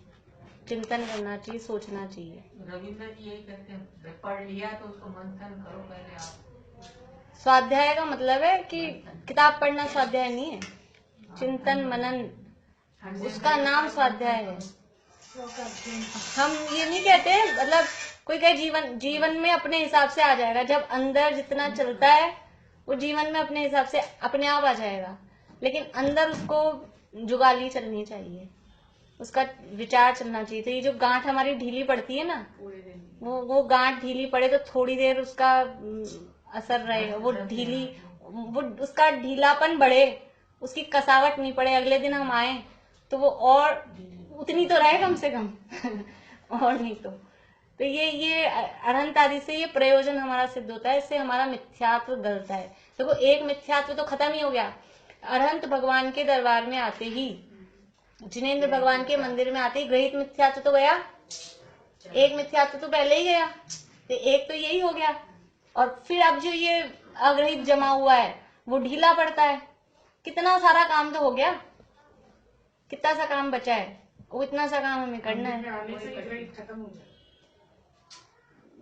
चिंतन करना चाहिए, सोचना चाहिए। रविंद्र जी यही कहते हैं, पढ़ लिया तो उसको मंथन करो पहले आप। स्वाध्याय का मतलब है कि किताब पढ़ना स्वाध्याय नहीं है, चिंतन मनन उसका नाम स्वाध्याय है। हम ये नहीं कहते, मतलब कोई कहे जीवन में अपने हिसाब से आ जाएगा, जब अंदर जितना चलता है वो जीवन में अपने हिसाब से अपने आप आ जाएगा, लेकिन अंदर उसको जुगाली चलनी चाहिए, उसका विचार चलना चाहिए। तो ये जो गांठ हमारी ढीली पड़ती है ना, वो गांठ ढीली पड़े तो थोड़ी देर उसका असर रहेगा, वो उसका ढीलापन बढ़े, उसकी कसावट नहीं पड़े, अगले दिन हम आए तो वो और उतनी तो रहे कम से कम और नहीं तो ये अरहंत आदि से ये प्रयोजन हमारा सिद्ध होता है, इससे हमारा मिथ्यात्व गलता है। देखो एक मिथ्यात्व तो खत्म ही हो गया, अरहंत भगवान के दरबार में आते ही, जिनेंद्र भगवान के मंदिर में आते ही ग्रहित मिथ्यात्व तो गया, एक मिथ्यात्व तो पहले ही गया, तो एक तो यही हो गया। और फिर अब जो ये अग्रहित जमा हुआ है वो ढीला पड़ता है। कितना सारा काम तो हो गया, कितना सा काम बचा है, वो इतना सा काम हमें करना है।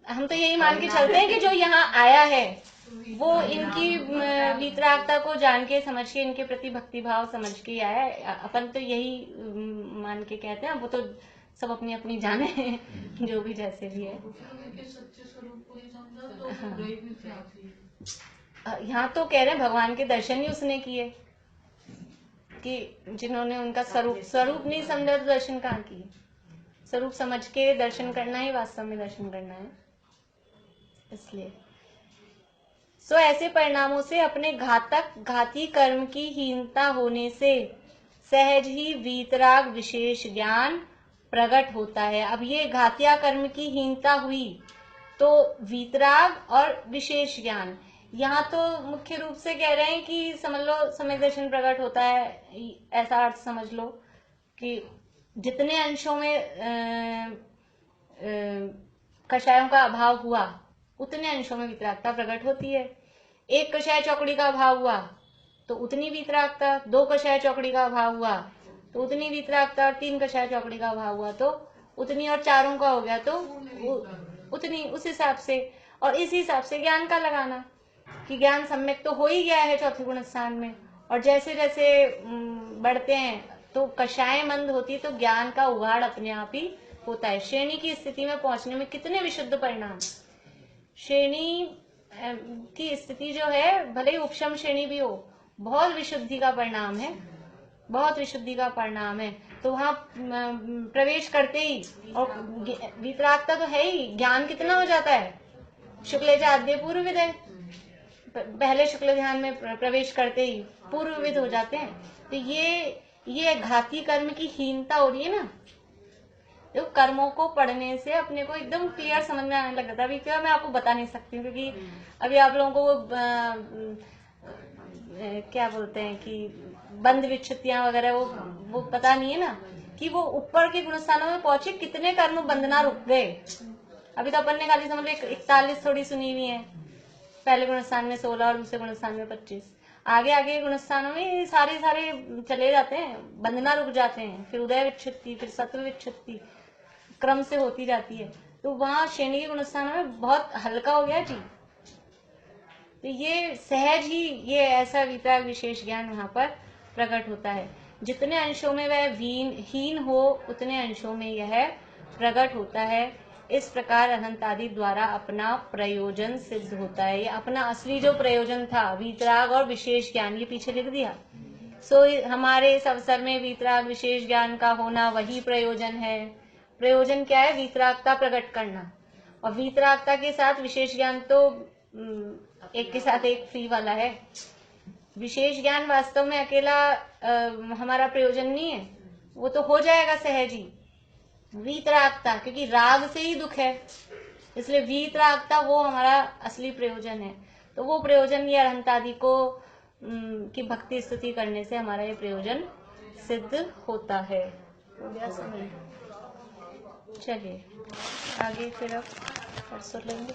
हम तो यही मान के चलते हैं कि जो यहाँ आया है वो इनकी वीतरागता को जान के समझ के, इनके प्रति भक्ति भाव समझ के आया है। अपन तो यही मान के कहते हैं, वो तो सब अपनी अपनी जाने जो भी जैसे भी है। सच्चे स्वरूप को ही समझा तो ग्रहित मिथ्यात्व। यहाँ तो कह रहे हैं भगवान के दर्शन ही उसने किए, कि जिन्होंने उनका स्वरूप नहीं समझा तो दर्शन कहाँ किए। स्वरूप समझ के दर्शन करना ही वास्तव में दर्शन करना है। इसलिए सो ऐसे परिणामों से अपने घाती कर्म की हीनता होने से सहज ही वीतराग विशेष ज्ञान प्रकट होता है। अब ये घातिया कर्म की हीनता हुई तो वीतराग और विशेष ज्ञान, यहाँ तो मुख्य रूप से कह रहे हैं कि समझ लो सम्यक दर्शन प्रकट होता है, ऐसा अर्थ समझ लो कि जितने अंशों में कषायों का अभाव हुआ उतने अंशों में वीतरागता प्रकट होती है। एक कषाय चौकड़ी का अभाव हुआ तो उतनी वीतरागता, दो कषाय चौकड़ी का अभाव हुआ तो उतनी वीतरागता, और तीन कषाय चौकड़ी का अभाव हुआ तो उतनी, और चारों का हो गया तो उतनी, उस हिसाब से। और इस हिसाब से ज्ञान का लगाना कि ज्ञान सम्यक तो हो ही गया है चौथे गुण स्थान में, और जैसे जैसे बढ़ते हैं तो कषाय मंद होती है तो ज्ञान का उगाड़ अपने आप ही होता है। श्रेणी की स्थिति में पहुंचने में कितने विशुद्ध परिणाम, श्रेणी की स्थिति जो है भले ही उपशम श्रेणी भी हो, बहुत विशुद्धि का परिणाम है, बहुत विशुद्धि का परिणाम है। तो वहां प्रवेश करते ही, और वीतरागता तो है ही, ज्ञान कितना हो जाता है, शुक्ल आद्य पूर्व विदय, पहले शुक्ल ध्यान में प्रवेश करते ही पूर्वविद हो जाते हैं। तो ये घाती कर्म की हीनता हो रही है ना। तो कर्मों को पढ़ने से अपने को एकदम क्लियर समझ में आने लग जाता है। अभी क्या मैं आपको बता नहीं सकती हूँ, क्योंकि अभी आप लोगों को वो क्या बोलते हैं कि बंद विच्छित्तियां वगैरह वो पता नहीं है ना, कि वो ऊपर के गुणस्थानों में पहुंचे कितने कर्म बंधना रुक गए। अभी तो अपन ने खाली समझ लो 41 थोड़ी सुनी हुई है, पहले गुणस्थान में 16 और दूसरे गुणस्थान में 25, आगे आगे गुणस्थानों में सारे चले जाते हैं, बंधना रुक जाते हैं, फिर उदय विच्छित्ति, फिर सत्व विच्छित्ति क्रम से होती जाती है। तो वहां श्रेणी के गुणस्थानों में बहुत हल्का हो गया जी। तो ये सहज ही ये ऐसा वीतराग विशेष ज्ञान वहां पर प्रकट होता है। जितने अंशों में वह हीन हो उतने अंशों में यह प्रकट होता है। इस प्रकार अनंत आदि द्वारा अपना प्रयोजन सिद्ध होता है। ये अपना असली जो प्रयोजन था वीतराग और विशेष ज्ञान, ये पीछे लिख दिया। हमारे इस अवसर में वीतराग विशेष ज्ञान का होना वही प्रयोजन है। प्रयोजन क्या है? वीतरागता प्रकट करना, और वीतरागता के साथ विशेष ज्ञान तो एक के साथ एक फ्री वाला है। विशेष ज्ञान वास्तव में अकेला हमारा प्रयोजन नहीं है, वो तो हो जाएगा सहज ही। वीतरागता, क्योंकि राग से ही दुख है, इसलिए वीतरागता वो हमारा असली प्रयोजन है। तो वो प्रयोजन ये अरहंत आदि को की भक्ति स्तुति करने से हमारा ये प्रयोजन सिद्ध होता है। हो गया समय? चलिए आगे फिर अब परसों लेंगे।